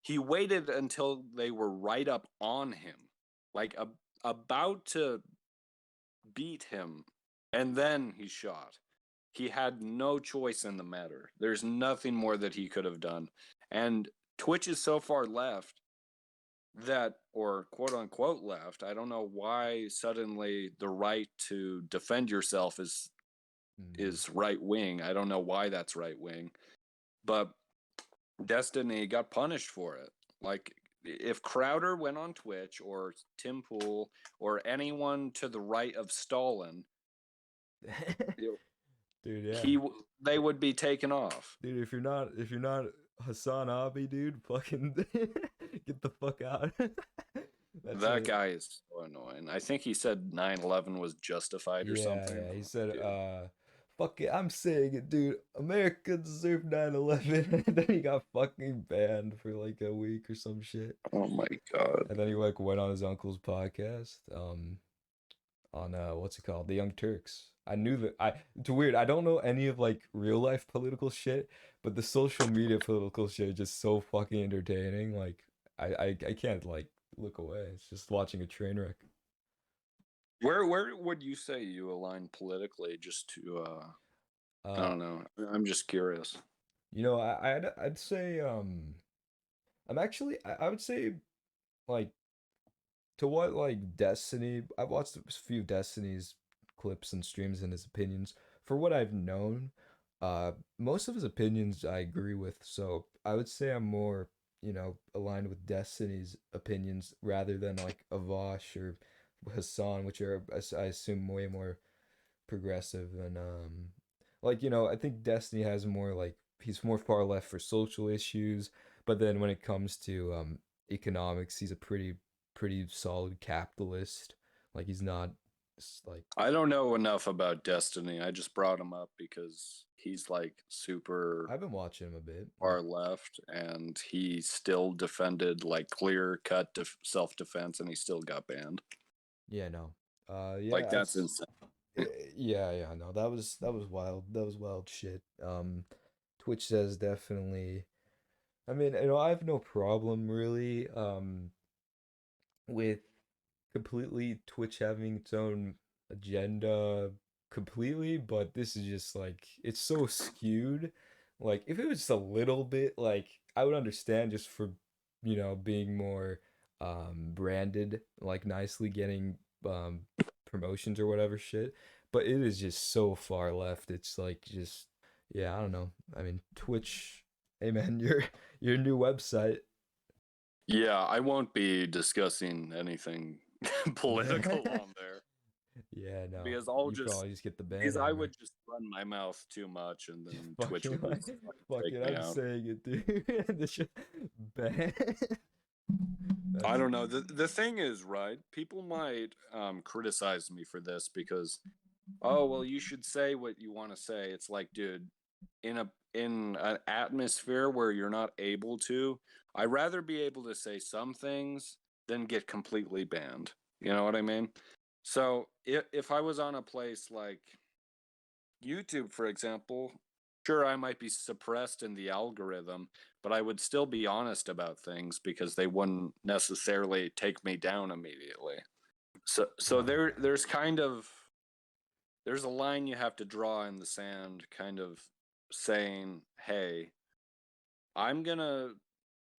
He waited until they were right up on him, like about to beat him, and then he shot. He had no choice in the matter. There's nothing more that he could have done. And Twitch is so far left that, or quote unquote left, I don't know why suddenly the right to defend yourself Mhm. is right wing. I don't know why that's right wing. But Destiny got punished for it. Like if Crowder went on Twitch or Tim Pool or anyone to the right of Stalin You- Dude, yeah. they would be taken off. Dude, if you're not Hassan Abi, dude, fucking get the fuck out. That's That a guy is so annoying. I think he said 9/11 was justified or Yeah, something. yeah. I'm He like, said, dude, fuck it, I'm saying it, dude. America deserved 9/11. And then he got fucking banned for like a week or some shit. oh my god. And then he like went on his uncle's podcast, on what's it called? The Young Turks. I knew that it's weird. I don't know any of like real life political shit, but the social media political shit is just so fucking entertaining. Like I can't like look away. It's just watching a train wreck. Where would you say you align politically? Just to I Uh don't know. I'm just curious. I'd say I would say like to what like Destiny. I've watched a few Destiny's clips and streams and his opinions. For what I've known, most of his opinions I agree with. So I would say I'm more, aligned with Destiny's opinions rather than like Avash or Hassan, which are I assume way more progressive and like I think Destiny has more like he's more far left for social issues, but then when it comes to economics, he's a pretty solid capitalist. Like he's not like I don't know enough about Destiny. I just brought him up because he's like super I've been watching him a bit. far left and he still defended like clear cut self defense and he still got banned. Yeah, no. Like Yeah, that's it's insane. yeah, no. That was wild. That was wild shit. Twitch says definitely. I mean, I have no problem really with completely Twitch having its own agenda completely, but this is just like it's so skewed. Like if it was just a little bit like I would understand just for being more branded like nicely getting promotions or whatever shit, but it is just so far left. It's like just yeah, I don't know. I mean, Twitch, hey man, your new website. Yeah, I won't be discussing anything political on there Yeah, no. because I'll You just probably just get the ban because I hammer. would just run my mouth too much and then Twitch Fucking would like, just fucking fuck take it, me I'm out. saying it, dude. This shit ban. I That's don't know. The thing is, right? People might criticize me for this because, oh well, you should say what you want to say. It's like, dude, in an atmosphere where you're not able to, I'd rather be able to say some things than get completely banned. You know what I mean? So if I was on a place like YouTube, for example, sure, I might be suppressed in the algorithm, but I would still be honest about things because they wouldn't necessarily take me down immediately. So no. there's a line you have to draw in the sand, kind of saying, "Hey, I'm gonna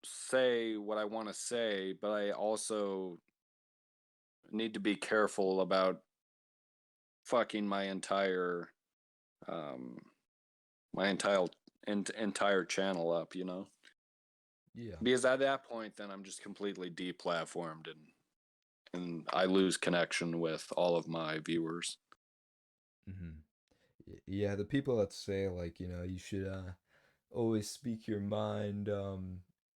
say what I want to say, but I also need to be careful about fucking um my entire channel up, you know? Yeah. Because at that point, then I'm just completely deplatformed and I lose connection with all of my viewers. hmm Yeah, the people that say like, you should always speak your mind,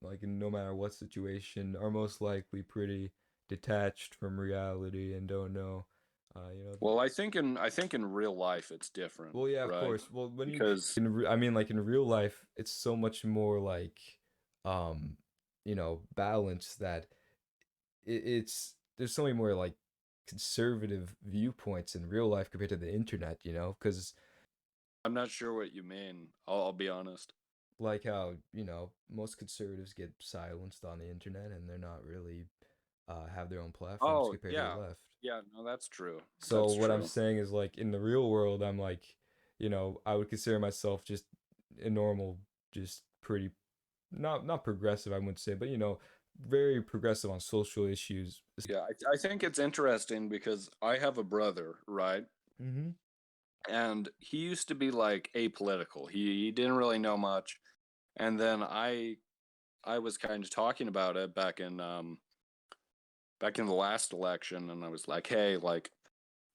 like in no matter what situation, are most likely pretty detached from reality and don't know, Well, I think in real life it's different, Well, yeah, of right? course. Well, when you Because I mean, like in real life, it's so much more like, um, balanced that it's there's so many more like conservative viewpoints in real life compared to the internet. Because I'm not sure what you mean. I'll be honest. like how most conservatives get silenced on the internet and they're not really have their own platforms Oh, compared to the yeah. left. Yeah, no, that's true. So That's what I'm true. saying is like in the real world, I'm like, I would consider myself just a normal, just pretty not progressive, I wouldn't say, but very progressive on social issues. Yeah, I think it's interesting because I have a brother, right? Mm-hmm. And he used to be like apolitical. He didn't really know much. And then I was kind of talking about it back in the last election and I was like, "Hey, like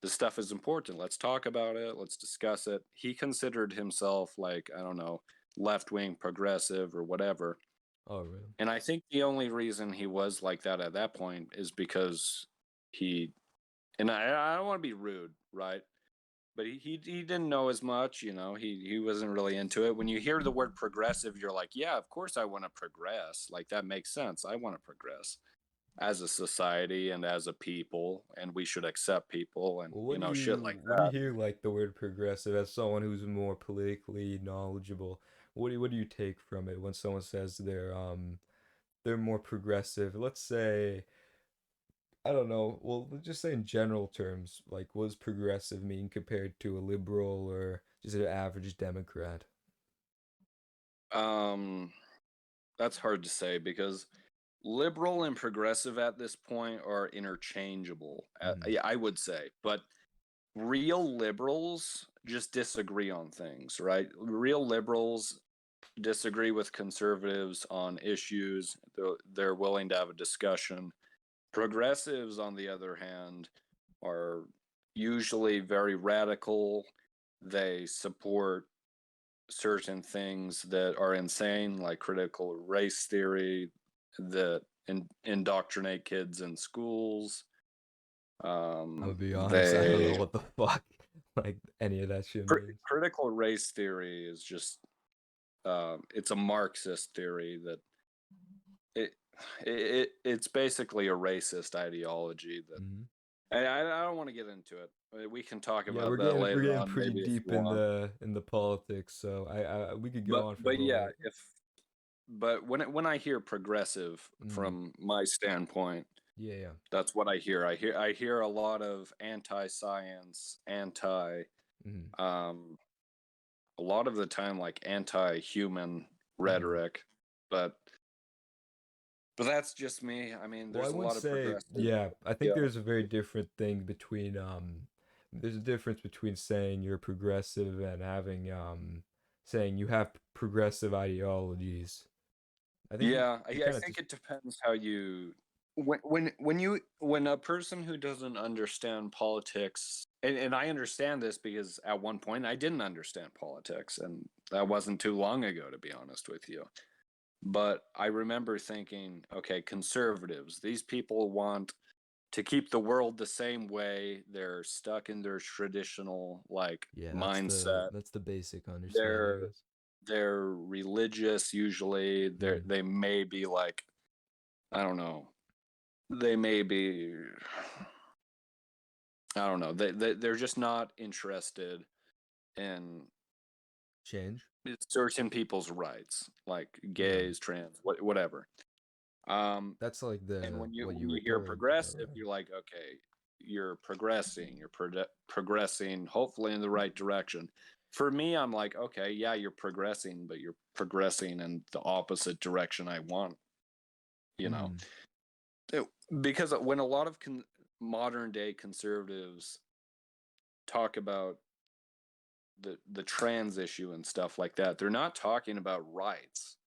this stuff is important. Let's talk about it. Let's discuss it. He considered himself like, I don't know, left wing progressive or whatever. Oh, really? And I think the only reason he was like that at that point is because he, and I don't want to be rude, right? But he didn't know as much, you know. He wasn't really into it. When you hear the word progressive, you're like, yeah, of course I want to progress. Like that makes sense. I want to progress as a society and as a people, and we should accept people and Well, you know shit like what do you that. hear like the word progressive as someone who's more politically knowledgeable? What do you take from it when someone says they're more progressive? Let's say, I don't know. Well, let's just say in general terms, like what does progressive mean compared to a liberal or just an average Democrat? Um, that's hard to say because liberal and progressive at this point are interchangeable. Mm, Yeah, I would say, but real liberals just disagree on things, right? Real liberals disagree with conservatives on issues. They're willing to have a discussion. Progressives, on the other hand, are usually very radical. They support certain things that are insane, like critical race theory, that indoctrinate kids in schools. I'll be honest, I don't know They what the fuck like any of that shit means. critical race theory is just it's a Marxist theory that it, it's basically a racist ideology that Hmm. I don't want to get into it. We can talk Yeah, about that we're later getting on, pretty maybe if deep you want. in the politics, so I we could go on for a But little yeah, bit. if but when I hear progressive Mm, from my standpoint, yeah, yeah. that's what I hear. I hear a lot of anti-science, Mm, um, a lot of the time like anti-human mm. rhetoric, but that's just me. I mean, Well, I there's a wouldn't lot of say, progressive. yeah, I think Yeah. there's a very different thing between there's a difference between saying you're progressive and having saying you have progressive ideologies. I think Yeah, you I kind of think just it depends how you when a person who doesn't understand politics, and I understand this because at one point I didn't understand politics, and that wasn't too long ago, to be honest with you. But I remember thinking, okay, conservatives, these people want to keep the world the same way. They're stuck in their traditional like yeah, mindset. that's the basic understanding, I They're guess. they're religious usually. Mm, They may be like, I don't know. They may be, I don't know. They're just not interested in change. certain people's rights, like Yeah, gays, trans, whatever. that's like And the what you when were you hear told. progressive, you're like, okay, you're progressing. You're progressing, hopefully in the right direction. For me, I'm like, okay, yeah, you're progressing, but you're progressing in the opposite direction I want. You know, Mm, It- because when a lot of modern day conservatives talk about the trans issue and stuff like that, they're not talking about rights.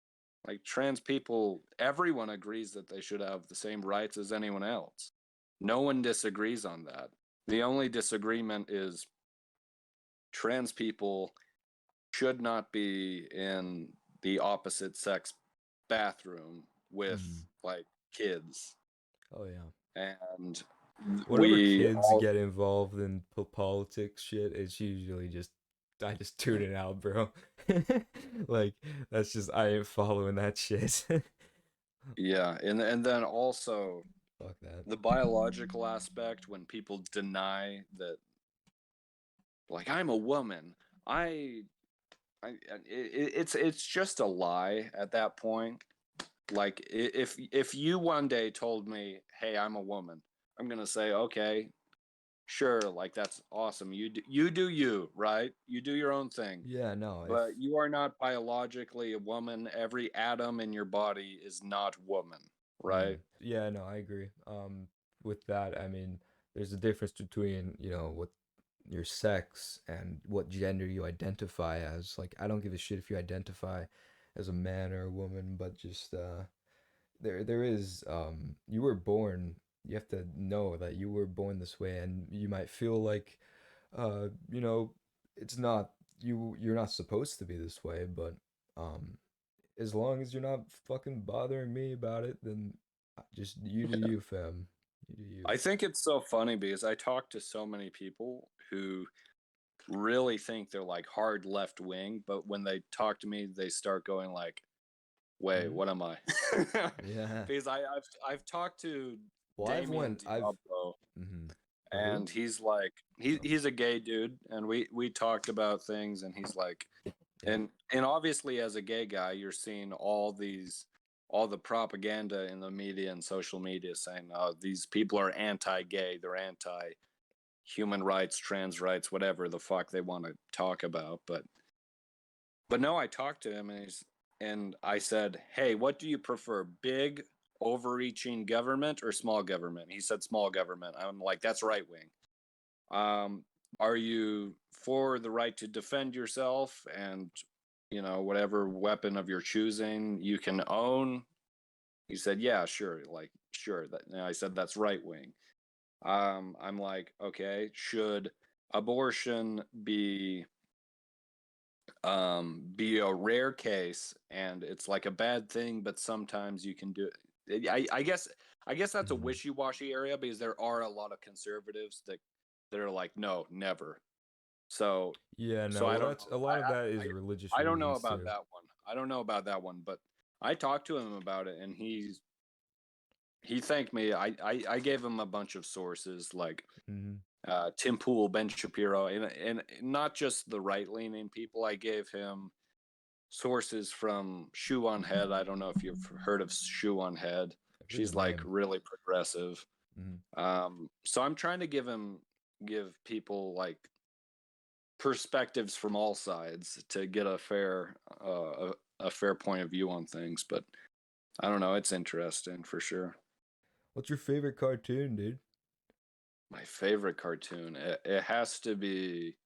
Like trans people, everyone agrees that they should have the same rights as anyone else. No one disagrees on that. The only disagreement is trans people should not be in the opposite sex bathroom with mm. like kids. Oh yeah. And Whenever we kids all, get involved in politics shit, it's usually just I just tune it out, bro. Like that's just I ain't following that shit. yeah. And then also Fuck that. the biological aspect when people deny that, like, I'm a woman. I it's just a lie at that point. Like if you one day told me, "Hey, I'm a woman," I'm gonna say, "Okay, sure, like that's awesome. You do you, right? You do your own thing, Yeah, no, if but you are not biologically a woman. Every atom in your body is not woman, right?" yeah, no, I agree. With that, I mean, there's a difference between, what your sex and what gender you identify as. Like, I don't give a shit if you identify as a man or a woman, but just there is you were born you have to know that you were born this way, and you might feel like, you know, it's not you're not supposed to be this way, but um, as long as you're not fucking bothering me about it, then just you do you, fam. You do you. I think it's so funny because I talk to so many people who really think they're like hard left wing, but when they talk to me, they start going like, "Wait, Hmm. what am I?" Yeah. Because I've talked to Well, Damien I've. Diablo, Hmm. Who? and he's like Oh, he's a gay dude, and we talked about things, and he's like, yeah. and obviously as a gay guy, you're seeing all the propaganda in the media and social media saying, "Oh, these people are anti-gay, they're anti human rights, trans rights, whatever the fuck they want to talk about." But no, I talked to him, and I said, "Hey, what do you prefer, big overreaching government or small government?" He said small government. I'm like, "That's right wing." Um, are you for the right to defend yourself and, whatever weapon of your choosing you can own? He said, "Yeah, sure." Like, sure. And I said, "That's right wing." I'm like, okay, should abortion be a rare case, and it's like a bad thing, but sometimes you can do it? I guess that's a Hmm. wishy-washy area, because there are a lot of conservatives that are like, no, never. So Yeah, so no, I well, don't that's a know. lot of that is religious I don't know reasons about too. that one. I don't know about that one, but I talked to him about it, and he thanked me. I gave him a bunch of sources like Hmm. Tim Pool, Ben Shapiro, and not just the right leaning people. I gave him sources from Shoe on Head. I don't know if you've heard of Shoe on Head. I've heard the She's like name. really progressive. Hmm. So I'm trying to give people like perspectives from all sides to get a fair point of view on things. But I don't know. It's interesting for sure. What's your favorite cartoon, dude? My favorite cartoon. It has to be.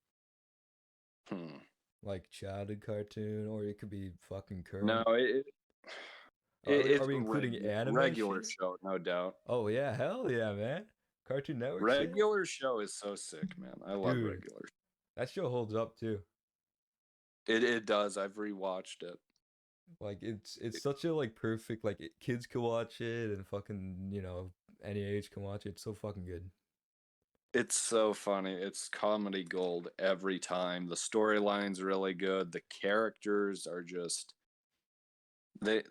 Hmm. Like childhood cartoon, or it could be fucking No, current. Are it's we including anime regular shit? show, no doubt. Oh yeah, hell yeah, man. Cartoon Network shit? Regular show is so sick, man. I love Dude, regular. that show holds up too. It does. I've rewatched it. Like it's such a like perfect like kids can watch it and fucking, any age can watch it. It's so fucking good. It's so funny. It's comedy gold every time. The storyline's really good. The characters are just they.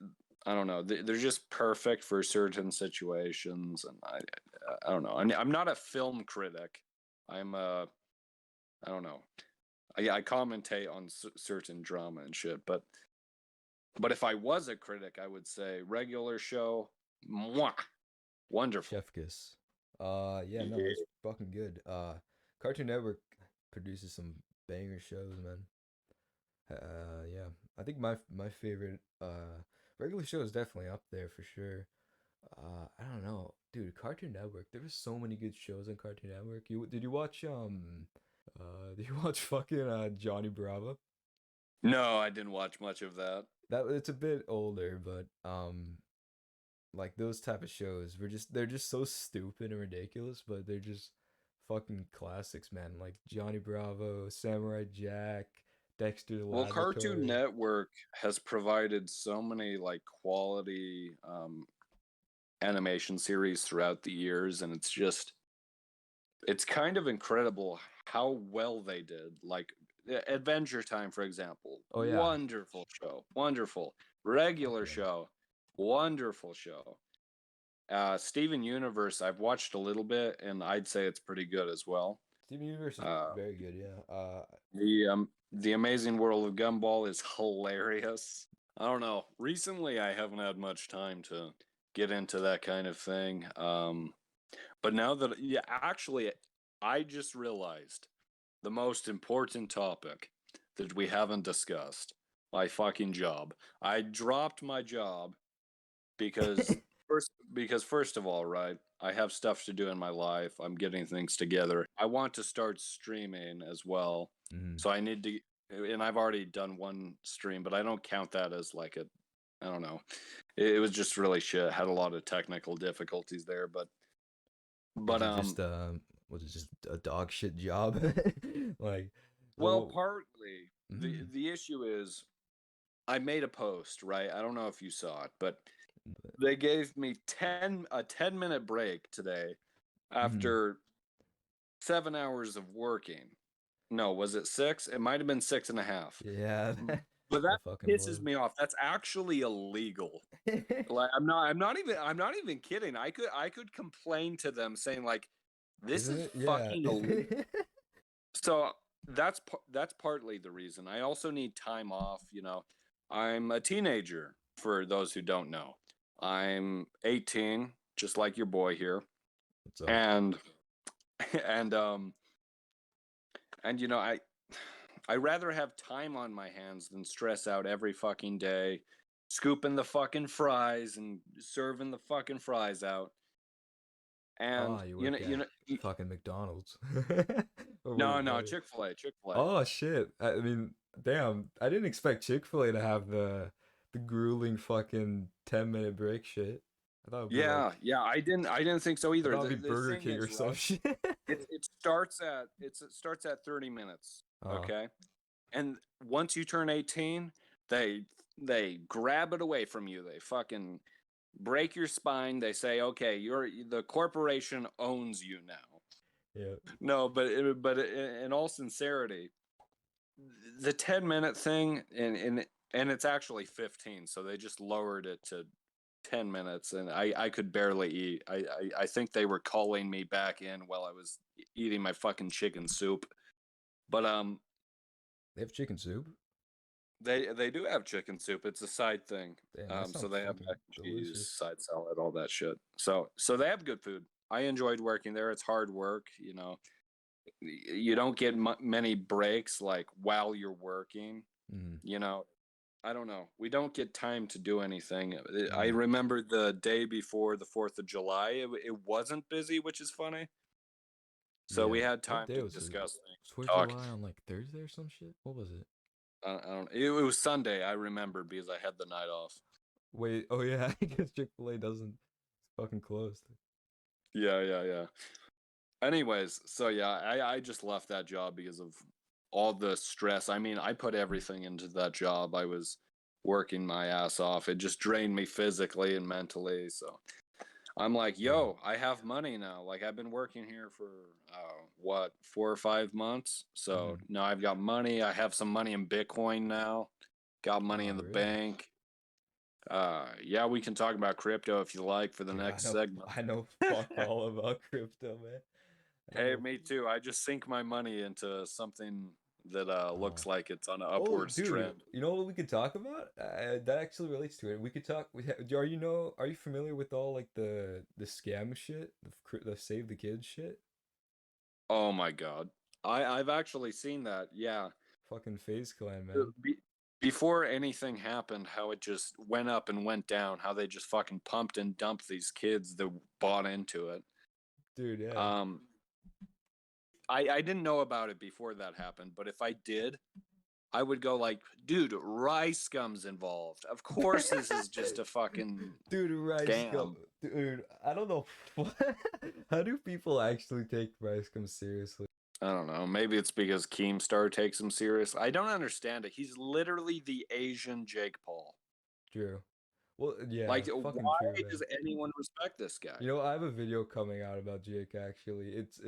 I don't know. They're just perfect for certain situations, and I don't know. I'm not a film critic. I'm a I don't know. I commentate on certain drama and shit, but if I was a critic, I would say regular show, mwah, wonderful. Chef Kiss. Yeah, no, it's Yeah. fucking good. Cartoon Network produces some banger shows, man. Yeah. I think my favorite regular show is definitely up there for sure. I don't know, dude. Cartoon Network. There were so many good shows on Cartoon Network. You watch did you watch fucking Johnny Bravo? No, I didn't watch much of that. That it's a bit older, but like those type of shows were just they're just so stupid and ridiculous, but they're just fucking classics, man. Like Johnny Bravo, Samurai Jack, Dexter the Well, Cartoon Laboratory. Network has provided so many like quality animation series throughout the years, and it's kind of incredible how well they did. Like Adventure Time, for example, Oh yeah, wonderful show, wonderful. fuck Regular yeah. show, wonderful show. Steven Universe, I've watched a little bit, and I'd say it's pretty good as well. Steven Universe is Uh, very good. Yeah. the Amazing World of Gumball is hilarious. I don't know. Recently, I haven't had much time to get into that kind of thing. But now that, yeah, actually, I just realized the most important topic that we haven't discussed: my fucking job. I dropped my job because first of all, right, I have stuff to do in my life. I'm getting things together. I want to start streaming as well. Hmm. So I need to, and I've already done one stream, but I don't count that as like a, I don't know. It was just really shit. Had a lot of technical difficulties there, but But Was it just a dog shit job? Like, well, well, partly mm, the issue is I made a post, right? I don't know if you saw it, but but, they gave me 10-minute break today mm, after 7 hours of working. No, was it six? It might have been 6.5. yeah, But that that fucking pisses blows. me off. That's actually illegal. Like I'm not even kidding. I could complain to them saying like this Isn't is it? Yeah. fucking illegal. So that's partly the reason. I also need time off, I'm a teenager for those who don't know. I'm 18, just like your boy here. What's up? And and I rather have time on my hands than stress out every fucking day, scooping the fucking fries and serving the fucking fries out. Oh, And you you know, work you at know, you, fucking McDonald's. Or no, what? no, Chick-fil-A, Chick-fil-A. Oh shit. I mean, damn. I didn't expect Chick-fil-A to have the grueling fucking 10-minute break shit. I thought it'd be like Yeah, I didn't think so I either. thought it'd The be the Burger thing King or is, some right? shit. It starts at 30 minutes, Oh, okay? And once you turn 18, they they grab it away from you. They fucking break your spine. They say, "Okay, the corporation owns you now." yeah. No, but in all sincerity, the 10-minute thing and it's actually 15, so they just lowered it to 10 minutes and I could barely eat. I think they were calling me back in while I was eating my fucking chicken soup. But They have chicken soup. they do have chicken soup. It's a side thing. Damn, that So sounds they have fucking mac and cheese, delicious. side salad, all that shit. So they have good food. I enjoyed working there. It's hard work, you don't get many breaks like while you're working, Mm, you know. I don't know. We don't get time to do anything. I mm. remember the day before the 4th of July, it wasn't busy, which is funny. So we Yeah. had What time day to was it? discuss things, 4th of talk. July on like Thursday or some shit? What was it? I don't. It was Sunday. I remember because I had the night off. Wait, oh yeah, I guess Chick-fil-A doesn't. It's fucking closed. Yeah. Anyways, so yeah, I just left that job because of all the stress. I mean, I put everything into that job. I was working my ass off. It just drained me physically and mentally. So I'm like, Yeah. yo, I have money now. Like I've been working here for what, 4 or 5 months. So Mm. now I've got money. I have some money in Bitcoin now. Got money Oh, in the really? bank. Yeah, we can talk about crypto if you like for the Dude, next segment. I know fuck all about crypto, man. I don't Hey, know. me too. I just sink my money into something that Uh, looks like it's on an oh, upwards dude, trend. you know what we could talk about? That actually relates to it. We could talk. Are you familiar with all like the scam shit, the save the kids shit? Oh my god. I've actually seen that. Yeah. Fucking FaZe Clan, Uh, man. be- Before anything happened, how it just went up and went down, how they just fucking pumped and dumped these kids that bought into it. Dude, yeah. Um, I didn't know about it before that happened, but if I did, I would go like, dude, rice gum's involved. Of course, this is just a fucking Dude, Rice Gum. scam. Dude, I don't know. How do people actually take Rice Gum seriously? I don't know. Maybe it's because Keemstar takes him serious. I don't understand it. He's literally the Asian Jake Paul. True. Well, yeah, Like, fucking why true, man. does anyone respect this guy? You know, I have a video coming out about Jake actually. It's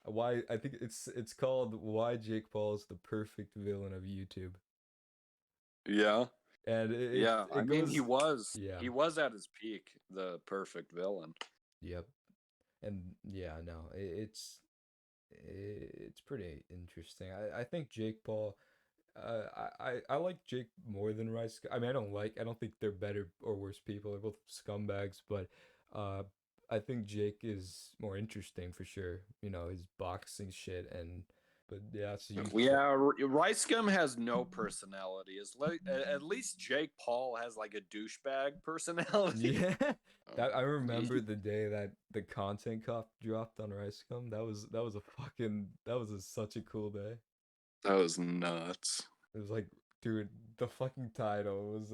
why I think it's called Why Jake Paul is the Perfect Villain of YouTube. Yeah. And Yeah, I it mean he goes was yeah, he was at his peak, the perfect villain. yep. And yeah, no, it's pretty interesting. I think Jake Paul I like Jake more than Rice. I mean, I don't think they're better or worse people. They're both scumbags, but uh, I think Jake is more interesting for sure. You know, his boxing shit but yeah, so you, Yeah, Rice Gum has no personality. At least Jake Paul has like a douchebag personality. yeah. That I remember He- the day that the content cop dropped on Rice Gum. That was such a cool day. that was nuts. It was like Dude, the fucking title was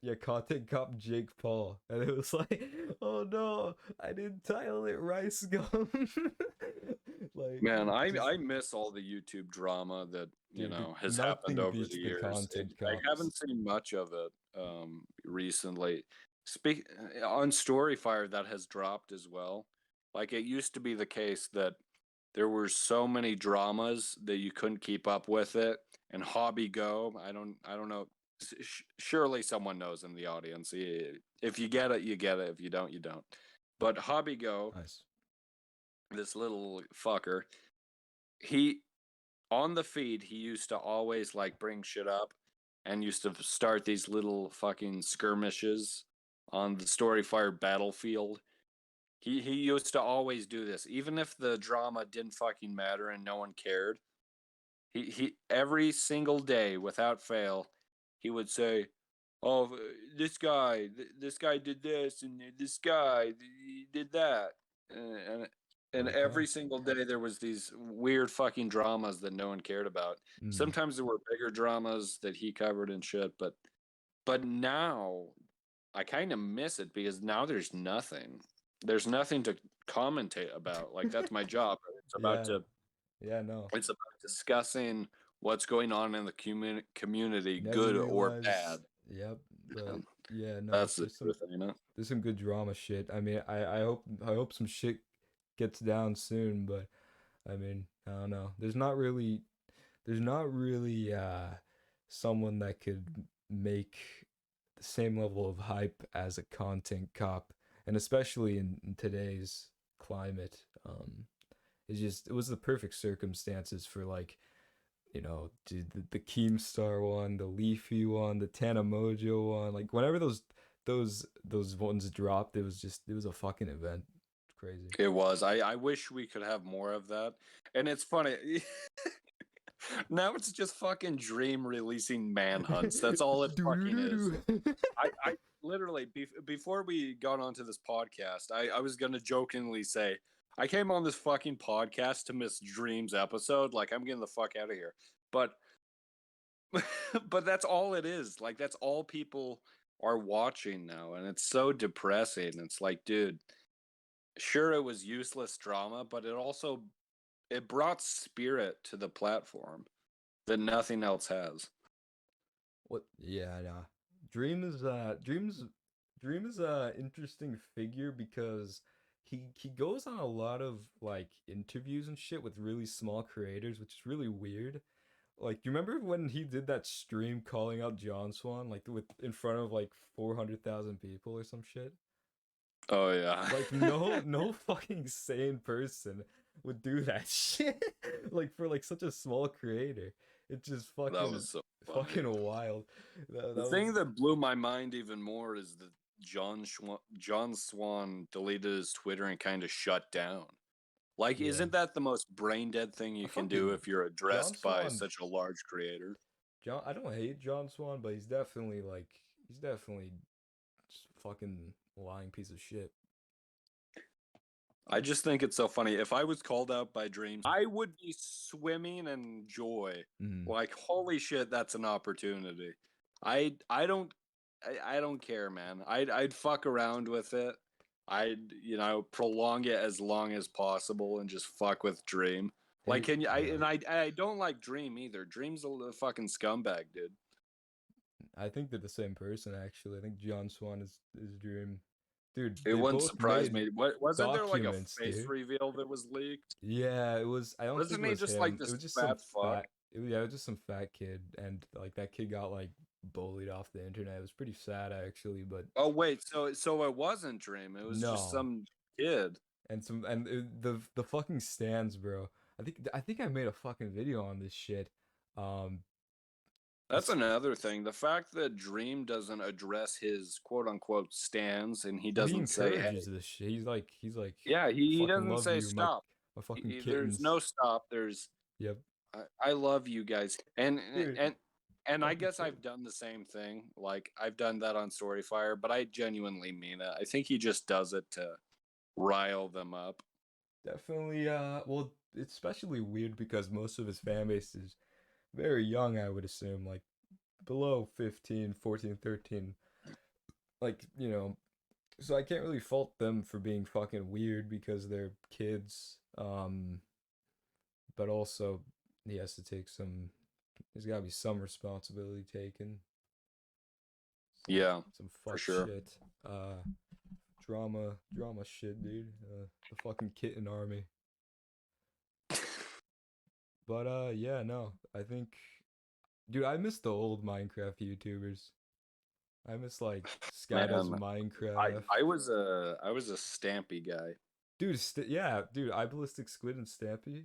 yeah, Content Cop Jake Paul. And it was like, oh no, I didn't title it Rice Gum. Like Man, just I miss all the YouTube drama that, you dude, know, has happened nothing over the beats the years. Content I Cops. haven't seen much of it recently. Speak on Storyfire, that has dropped as well. Like it used to be the case that there were so many dramas that you couldn't keep up with it. And Hobby Go, I don't know. Surely someone knows in the audience. If you get it, you get it. If you don't, you don't. But Hobby Go, Nice. this little fucker, he on the feed he used to always like bring shit up and used to start these little fucking skirmishes on the Storyfire battlefield. He used to always do this, even if the drama didn't fucking matter and no one cared. He every single day without fail, he would say, "Oh, this guy did this, and this guy did that," and Okay. every single day there was these weird fucking dramas that no one cared about. Mm. Sometimes there were bigger dramas that he covered and shit, but now I kind of miss it because now there's nothing. There's nothing to commentate about. Like that's my job. Yeah. Yeah, no. It's about discussing what's going on in the community, Never good or bad. realized. Yep. But And yeah, no, that's the truth, you know. there's some good drama shit. I mean, I hope some shit gets down soon, but I mean, I don't know. There's not really someone that could make the same level of hype as a content cop, and especially in today's climate. It was the perfect circumstances for like, you know, dude, the Keemstar one, the Leafy one, the Tana Mojo one. Like whenever those ones dropped, it was a fucking event. Crazy. It was. I wish we could have more of that. And it's funny. Now it's just fucking Dream releasing manhunts. That's all it fucking is. Doo-doo-doo-doo. I literally before we got onto this podcast, I was gonna jokingly say I came on this fucking podcast to miss Dream's episode. Like I'm getting the fuck out of here. But but that's all it is. Like that's all people are watching now, and it's so depressing. It's like, dude, sure it was useless drama, but it brought spirit to the platform that nothing else has. What? Yeah, nah. Dream is a interesting figure because he goes on a lot of like interviews and shit with really small creators, which is really weird. Like, you remember when he did that stream calling out John Swan like with in front of like 400,000 people or some shit? Oh yeah. Like no fucking sane person would do that shit. Like for like such a small creator. It's just That was so funny. fucking wild. The That thing was that blew my mind even more is that John Swan deleted his Twitter and kind of shut down. Like, yeah. isn't that the most brain dead thing I you can do fucking if you're John addressed by Swan. such a large creator? I don't hate John Swan, but he's definitely just a fucking lying piece of shit. I just think it's so funny. If I was called out by Dreams, I would be swimming in joy. Mm. Like, holy shit, that's an opportunity. I don't I don't care, man. I'd fuck around with it. I'd, you know, prolong it as long as possible and just fuck with Dream. Like, Hey, can you? yeah. I don't like Dream either. Dream's a fucking scumbag, dude. I think they're the same person actually. I think John Swan is Dream. Dude, It they wouldn't both surprise made me. What wasn't there like a documents, face dude. reveal that was leaked? Yeah, it was. I don't think Wasn't it he was just like him. It this was just some fat fuck? fat. Yeah, it was just some fat kid, and like that kid got like bullied off the internet. It was pretty sad actually, but Oh wait, so it wasn't Dream. It was just no. some kid. And the fucking stands, bro. I think I made a fucking video on this shit. Um, That's this another thing. The fact that Dream doesn't address his quote unquote stands and he well, he doesn't say, "Hey, encourages this shit. He's like, yeah," I he fucking doesn't love say you, stop. my fucking There's kittens. no stop. There's Yep, I love you guys, dude, and I fucking guess kid. I've done the same thing. Like I've done that on Storyfire, but I genuinely mean it. I think he just does it to rile them up. Definitely. Well, it's especially weird because most of his fan base is very young. I would assume, like below 15, 14, 13. Like, you know, so I can't really fault them for being fucking weird because they're kids. But also he has to take some. There's got to be some responsibility taken. Yeah, Some for fuck sure. shit. Drama shit, dude. The fucking kitten army. But yeah, no. I think, dude, I miss the old Minecraft YouTubers. I miss like Skydoes Man, Minecraft. I was a Stampy guy. Dude, yeah, dude, I Ballistic Squid and Stampy,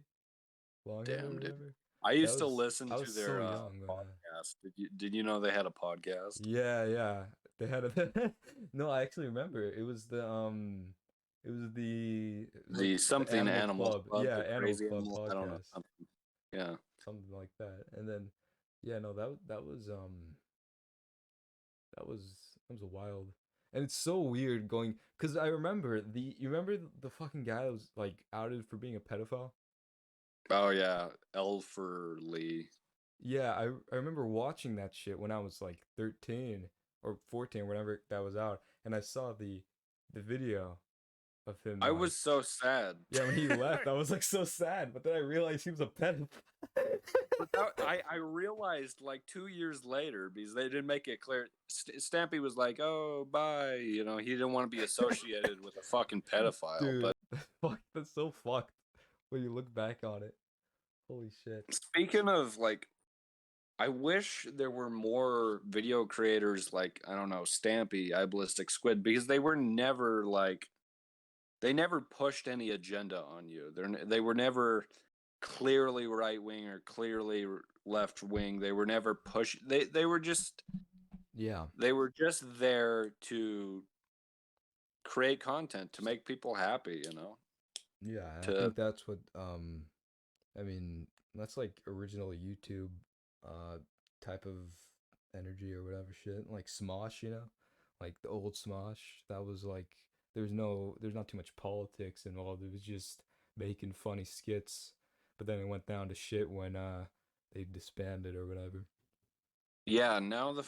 Longhead or Damn, dude. whatever. I That used to was listen I to was so their young when podcast. Did you know they had a podcast? yeah, yeah. They had a no, I actually remember. It was like The the something Animal Animal Club. Club, Yeah, the Animal crazy Club animal. I don't know. podcast. Yeah. Something like that. And then yeah, no, that was wild. And it's so weird going cuz I remember you remember the fucking guy that was like outed for being a pedophile? Oh yeah, Elferly. Yeah, I remember watching that shit when I was like 13 or 14, whenever that was out, and I saw the video of him I like was so sad. yeah, when he left, I was like so sad, but then I realized he was a pedophile. But I realized like 2 years later because they didn't make it clear. Stampy was like, "Oh, bye," he didn't want to be associated with a fucking pedophile. Dude, But that's so fucked when you look back on it. Holy shit. speaking of like, I wish there were more video creators like I don't know Stampy, iBallistic Squid because they were never like they never pushed any agenda on you. They were never clearly right wing or clearly left wing. They were never push. Yeah. They were just there to create content to make people happy. Yeah, and I To think that's what I mean, that's like original YouTube uh type of energy or whatever shit. Like Smosh, you know? Like the old Smosh. That was like there's not too much politics involved. It was just making funny skits. But then it went down to shit when they disbanded or whatever. yeah, now the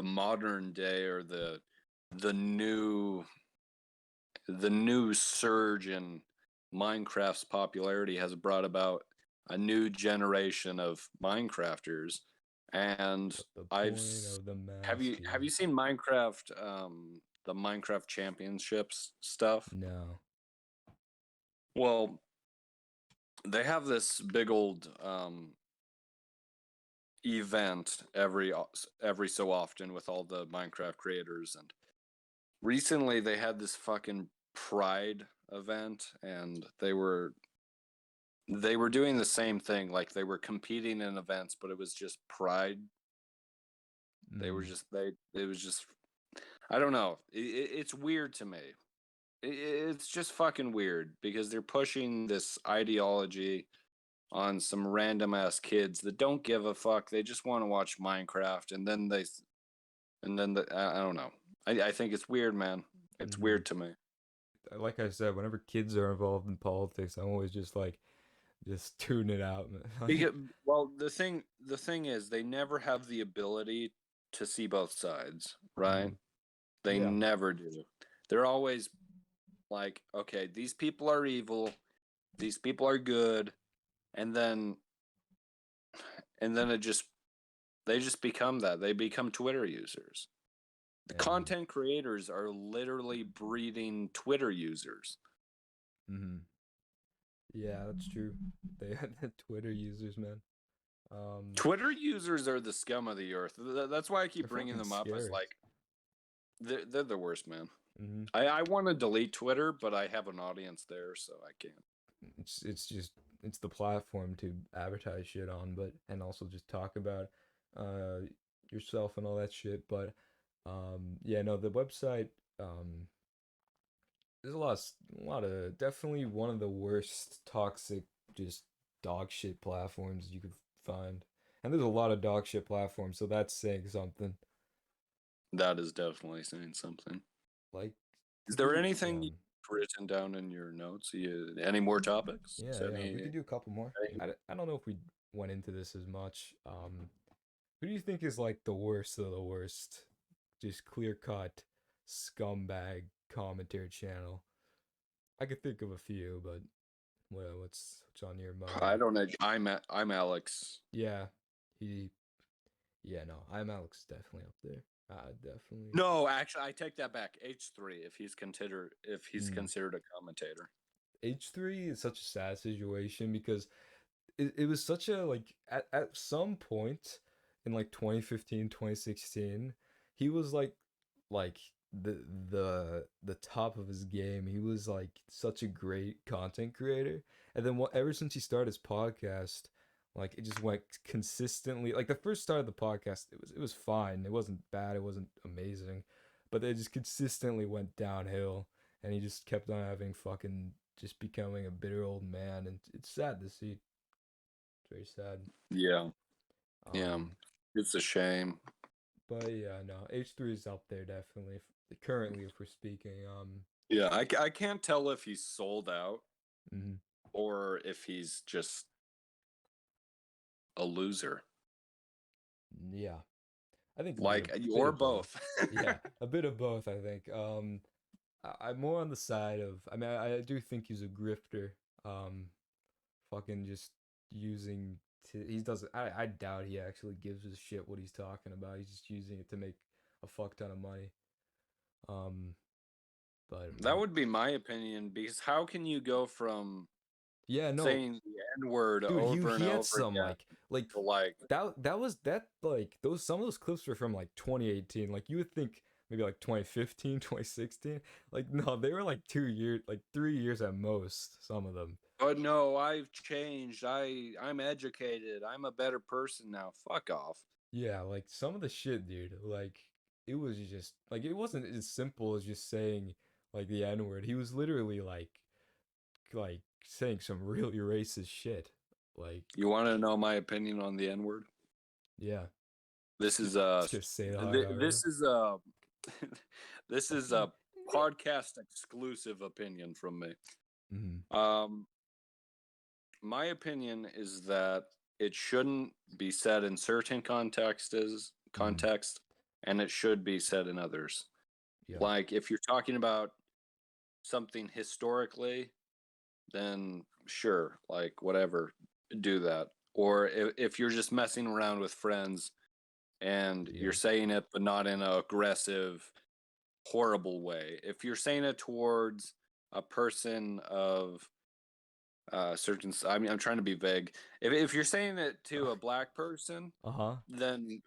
modern day or the new the new surge in Minecraft's popularity has brought about a new generation of Minecrafters. And But the I've point of the have you have you masters. seen Minecraft the Minecraft Championships stuff? No. Well, they have this big old event every so often with all the Minecraft creators, and recently they had this fucking Pride event, and they were doing the same thing, like they were competing in events, but it was just Pride. They were Mm. just they it was just I don't know. It's weird to me. It's just fucking weird because they're pushing this ideology on some random ass kids that don't give a fuck. They just want to watch Minecraft, I don't know. I think it's weird, man. It's Mhm. weird to me. Like I said, whenever kids are involved in politics, I'm always just like just tune it out, man. Because, well, the thing is, they never have the ability to see both sides, right? Mhm. They Yeah. never do. They're always like, okay, these people are evil, these people are good, and then they just become that. They become Twitter users. The And content creators are literally breeding Twitter users. mhm. Yeah, that's true. They had the Twitter users, man. Um, Twitter users are the scum of the earth. That's why I keep they're bringing fucking them up as scary. like they're the worst, man. Mhm. I want to delete Twitter, but I have an audience there, so I can't. It's just it's the platform to advertise shit on, but and also just talk about uh yourself and all that shit. But yeah, no, the website there's a lot of definitely one of the worst toxic just dog shit platforms you could find. And there's a lot of dog shit platforms, so that's saying something. That is definitely saying something. Like Is there dude, anything you've written down in your notes? Any more topics? yeah, yeah, we could do a couple more. I don't know if we went into this as much. Who do you think is like the worst of the worst? Just clear cut scumbag commentary channel. I could think of a few, but what's on your I mind? don't know. I'm Alex. Yeah, he. Yeah, no, I'm Alex definitely up there. Definitely. No, actually, I take that back. H3, if he's Mm. considered a commentator. H3 is such a sad situation because it was such a like at some point in like 2015 2016 he was like the top of his game. He was like such a great content creator, and then ever since he started his podcast, like it just went consistently. Like the first start of the podcast, it was fine, it wasn't bad, it wasn't amazing, but it just consistently went downhill, and he just kept on having fucking just becoming a bitter old man, and it's sad to see. It's very sad. Yeah, yeah, Um, it's a shame. but yeah, no, H3 is up there definitely. Currently, if we're speaking, Yeah, I can't tell if he's sold out mhm. or if he's just a loser. Yeah, I think a bit Like, of or both. both. Yeah, a bit of both. I think. I'm more on the side of. I mean, I do think he's a grifter. Um, fucking just using. He doesn't. I doubt he actually gives a shit what he's talking about. He's just using it to make a fuck ton of money. Um, but That would be my opinion, because how can you go from yeah, no, saying the N word dude, he over and he had over some again like to like, that was that like those some of those clips were from like 2018. Like you would think maybe like 2015, 2016. Like no, they were like 2 years, like 3 years at most, some of them. but no, I've changed. I'm educated. I'm a better person now. Fuck off. Yeah, like some of the shit, dude, like it was just like it wasn't as simple as just saying like the N-word. He was literally like saying some really racist shit. Like You want to know my opinion on the N word? yeah, This is just say the hard R, this is this is a podcast exclusive opinion from me. Mhm. Um, my opinion is that it shouldn't be said in certain Mhm. context, and it should be said in others. Yeah. Like if you're talking about something historically, then sure, like whatever, do that. Or if you're just messing around with friends and Yeah. you're saying it, but not in an aggressive, horrible way. If you're saying it towards a person of certain, I mean, I'm trying to be vague. If you're saying it to a black person, Uh-huh. then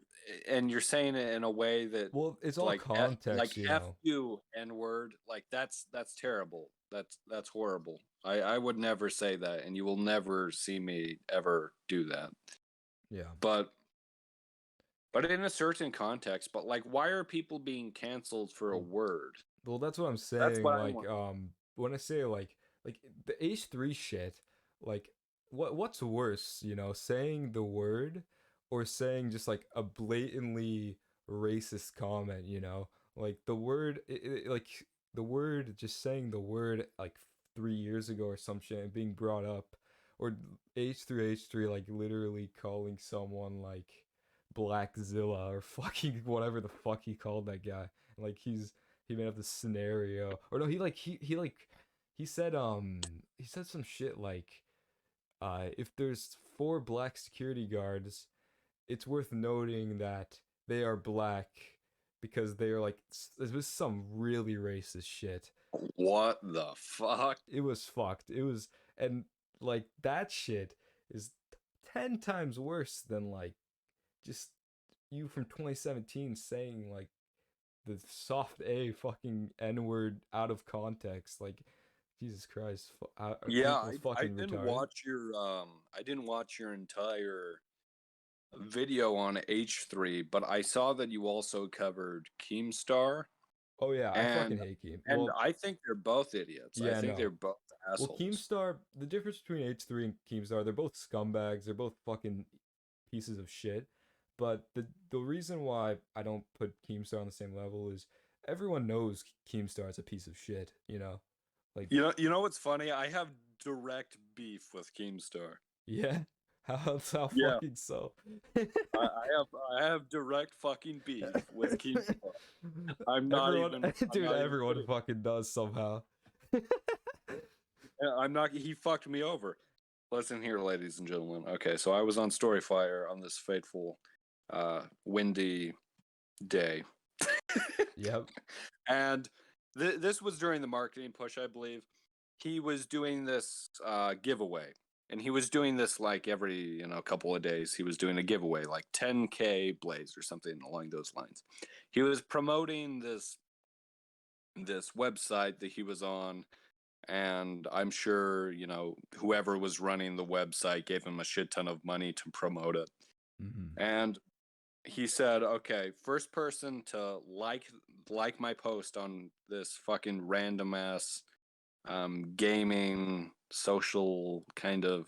and you're saying it in a way that Well, it's all like context, you F know. you N word, like that's terrible. That's horrible. I would never say that, and you will never see me ever do that. Yeah. But in a certain context, but like, why are people being canceled for a Well, word? well, that's what I'm That's saying. what I Like, want. when I say like the H3 shit, like what's worse, saying the word or saying just like a blatantly racist comment, Like the word, like the word, just saying the word like 3 years ago or some shit and being brought up, or H3 like literally calling someone like Blackzilla or fucking whatever the fuck he called that guy. Like he made up this scenario, or no, he said some shit like if there's four black security guards, it's worth noting that they are black because they are like it was some really racist shit. What the fuck? It was fucked. It was, and like that shit is 10 times worse than like just you from 2017 saying like the soft A fucking N word out of context. Like, Jesus Christ, are Yeah, people I fucking didn't retarded? watch your entire video on H3, but I saw that you also covered Keemstar, Oh yeah, I fucking and hate Keem. Well, I think they're both idiots. I yeah, think they're no. both Well, assholes. Keemstar, the difference between H3 and Keemstar, they're both scumbags. They're both fucking pieces of shit. But the reason why I don't put Keemstar on the same level is everyone knows Keemstar is a piece of shit. Like, You know what's funny? I have direct beef with Keemstar. yeah. How Yeah, fucking so? I have direct fucking beef with Keemstar. Everyone, I'm dude, not even everyone kidding. fucking does somehow. I'm not. He fucked me over. Listen here, ladies and gentlemen. Okay, so I was on Storyfire on this fateful, windy day, Yep. and this was during the marketing push, I believe. He was doing this giveaway, and he was doing this like every couple of days. He was doing a giveaway, like 10K Blaze or something along those lines. He was promoting this website that he was on, and I'm sure whoever was running the website gave him a shit ton of money to promote it. Hmm. And he said, okay, first person to like my post on this fucking random ass gaming social kind of,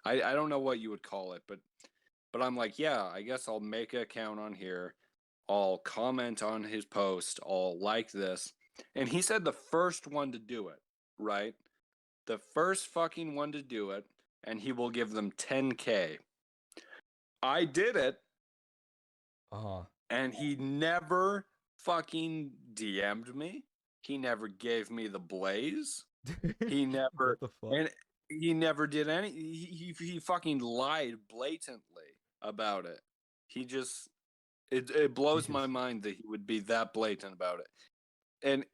I don't know what you would call it, but I'm like, yeah, I guess I'll make an account on here, I'll comment on his post, I'll like this. And he said the first one to do it, right? The first fucking one to do it, and he will give them 10K. I did it, Uh-huh. and he never fucking DM'd me. He never gave me the blaze. He never, What the fuck? and he never did any. He fucking lied blatantly about it. He just, it blows my Jesus. mind that he would be that blatant about it. And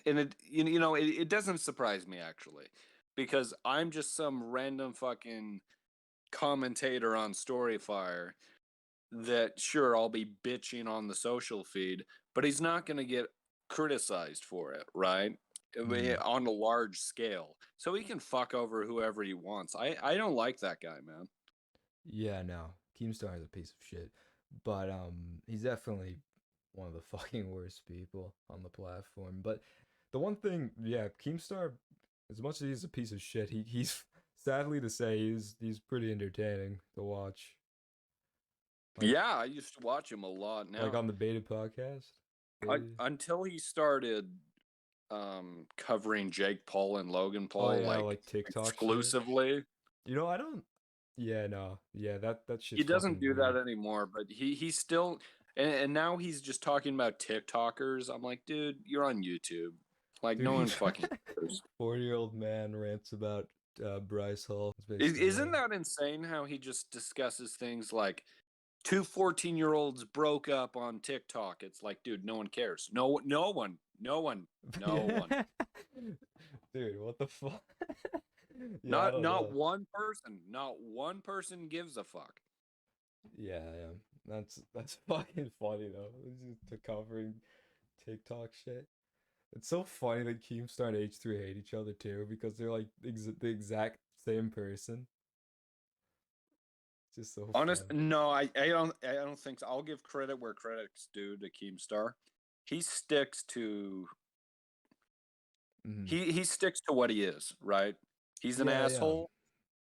it it doesn't surprise me actually, because I'm just some random fucking commentator on Storyfire that, sure, I'll be bitching on the social feed, but he's not going to get criticized for it, right? Mm. On a large scale. So he can fuck over whoever he wants. I don't like that guy, man. Yeah, no. Keemstar is a piece of shit. But he's definitely one of the fucking worst people on the platform. But the one thing, yeah, Keemstar, as much as he's a piece of shit, he's sadly to say he's pretty entertaining to watch. Like Yeah, I used to watch him a lot. like Now, on the Beta podcast. Beta. until he started covering Jake Paul and Logan Oh Paul yeah, like like TikTok shit. exclusively. I don't. Yeah, no. Yeah, that He shit's doesn't fucking do that weird. anymore, but he's still, and now he's just talking about TikTokers. I'm like, dude, you're on YouTube. Like, no one Dude, fucking cares. 40-year-old man rants about Bryce Hall. It's basically Isn't that insane how he just discusses things like two 14-year-olds broke up on TikTok? It's like, dude, no one cares. No one, no one, no one. yeah. Dude, what the fuck? Yeah, I Not don't not know. one person, not one person gives a fuck. Yeah, yeah. That's fucking funny though. It's just to covering TikTok shit. It's so funny that Keemstar and H3 hate each other too because they're like the exact same person. It's just so Honest, funny. no, I don't think so. I'll give credit where credit's due to Keemstar. He sticks to Hmm. he sticks to what he is, right? He's an Yeah, yeah. asshole.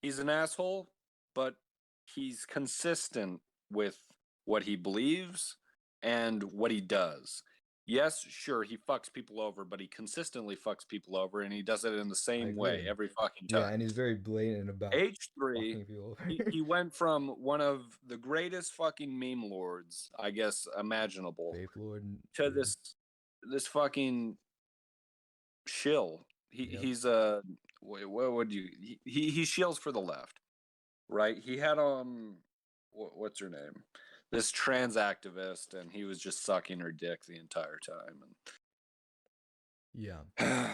He's an asshole, but he's consistent with what he believes and what he does. Yes, sure, he fucks people over, but he consistently fucks people over, and he does it in the I same way agree. every fucking Yeah, time. and he's very blatant about H3, fucking people he over. went from one of the greatest fucking meme lords, I guess, imaginable, Vape Lord, to dude. this fucking shill. Yep. He's what would you he shills for the left, right? He had what's her name? This trans activist, and he was just sucking her dick the entire time. Yeah. And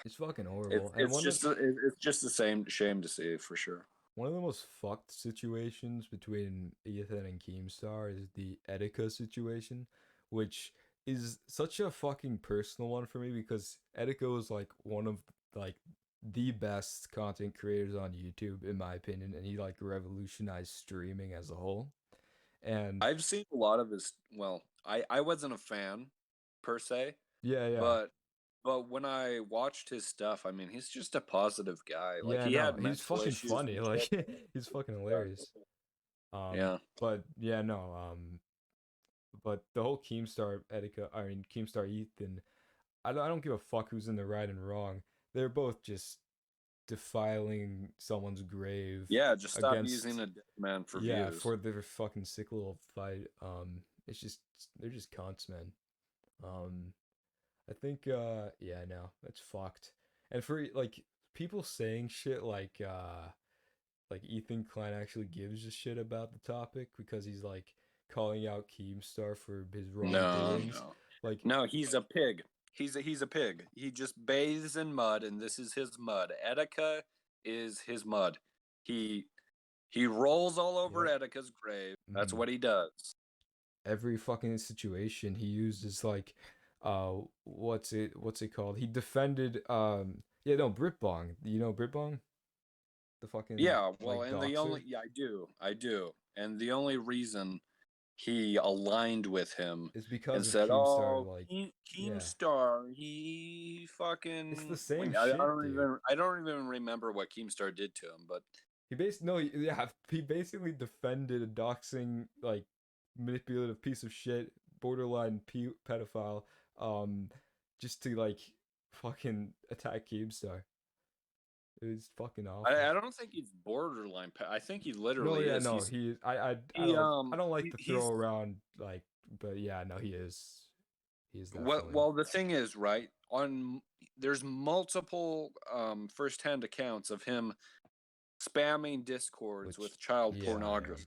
It's fucking horrible. And it's just the same shame to see for sure. one of the most fucked situations between Ethan and Keemstar is the Etika situation, which is such a fucking personal one for me because Etika is like one of like the best content creators on YouTube in my opinion, and he like revolutionized streaming as a whole. And I've seen a lot of his. Well, I wasn't a fan per se, yeah, yeah. but when I watched his stuff, I mean, he's just a positive guy. Like, Yeah, he no, had he's mental fucking issues funny. and Like shit. he's fucking hilarious. Yeah. But yeah, no, but the whole Keemstar Etika, I mean Keemstar Ethan, I don't give a fuck who's in the right and wrong. They're both just defiling someone's grave Yeah, just stop using against, a dead man for yeah, views. for their fucking sick little fight. It's just they're just cunts, man. Um, I think yeah, no, that's fucked. And for like people saying shit like Ethan Klein actually gives a shit about the topic because he's like calling out Keemstar for his No, wrongdoings. no, Like no. He's a pig. He's a pig. He just bathes in mud, and this is his mud. Etika is his mud. He he rolls all over yep. Etika's grave. That's Mhm. what he does. Every fucking situation he uses like what's it called? He defended yeah, no, Britbong. You know Britbong? The fucking Yeah, well, like and the doxer only yeah, I do, and the only reason he aligned with him is and because of said, Keemstar, "Oh, like yeah. Keemstar, he It's the fucking." same I shit, don't dude. even I don't even remember what Keemstar did to him, but He basically no, yeah, he basically defended a doxing like manipulative piece of shit, borderline pedophile, um, just to like fucking attack Keemstar. It was fucking awful. I don't think he's borderline. I think he No, literally yeah, is. no, He's he he I don't like to throw he's around like, but yeah, no, he is definitely well. The thing is, right on. There's multiple firsthand accounts of him spamming discords which with child yeah, pornography.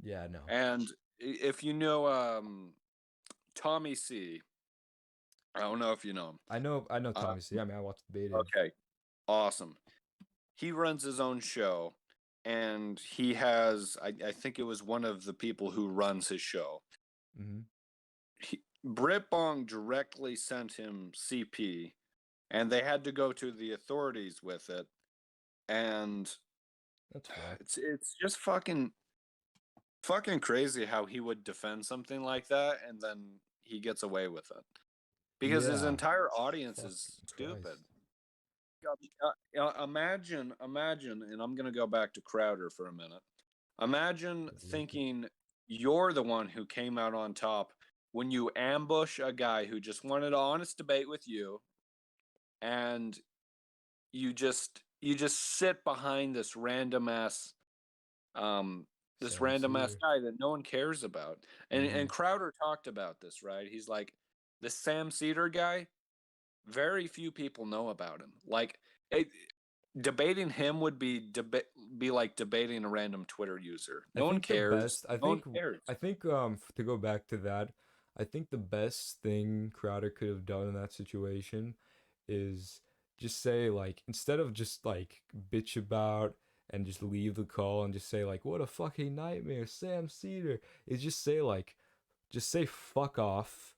yeah, no, And if you know Tommy C, I don't know if you know him. I know Uh, Tommy C. I mean, I watched Debated. okay, awesome. He runs his own show, and he has I think it was one of the people who runs his show. Mm-hmm. Brit Bong directly sent him CP, and they had to go to the authorities with it. And That's fair. it's just fucking crazy how he would defend something like that and then he gets away with it because his Yeah, entire audience fucking is stupid. Christ. Imagine, and I'm going to go back to Crowder for a minute. Imagine Delete it. thinking you're the one who came out on top when you ambush a guy who just wanted an honest debate with you, and you just sit behind um this Sam random ass Cedar. guy that no one cares about. And Mm-hmm. and Crowder talked about this, right? He's like, this Sam Cedar guy, very few people know about him. Like it, debating him would be like debating a random Twitter user. I No one think the cares. best. No one cares. I think to go back to that, I think the best thing Crowder could have done in that situation is just say like instead of just like bitch about and just leave the call and just say like what a fucking nightmare Sam Cedar is just say like just say fuck off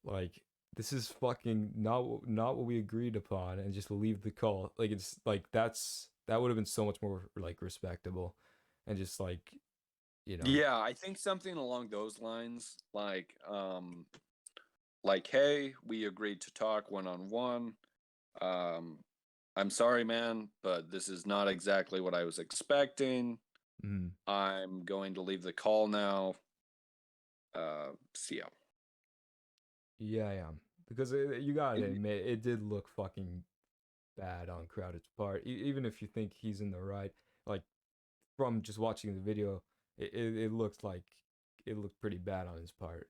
like this is fucking not what we agreed upon and just leave the call like it's like that would have been so much more like respectable and just you know Yeah, I think something along those lines, like, hey, we agreed to talk one on one. Um, I'm sorry, man, but this is not exactly what I was expecting. mm, I'm going to leave the call now. See ya. yeah because you gotta admit it did look fucking bad on Crowder's part even if you think he's in the right like from just watching the video it looked like it looked pretty bad on his part.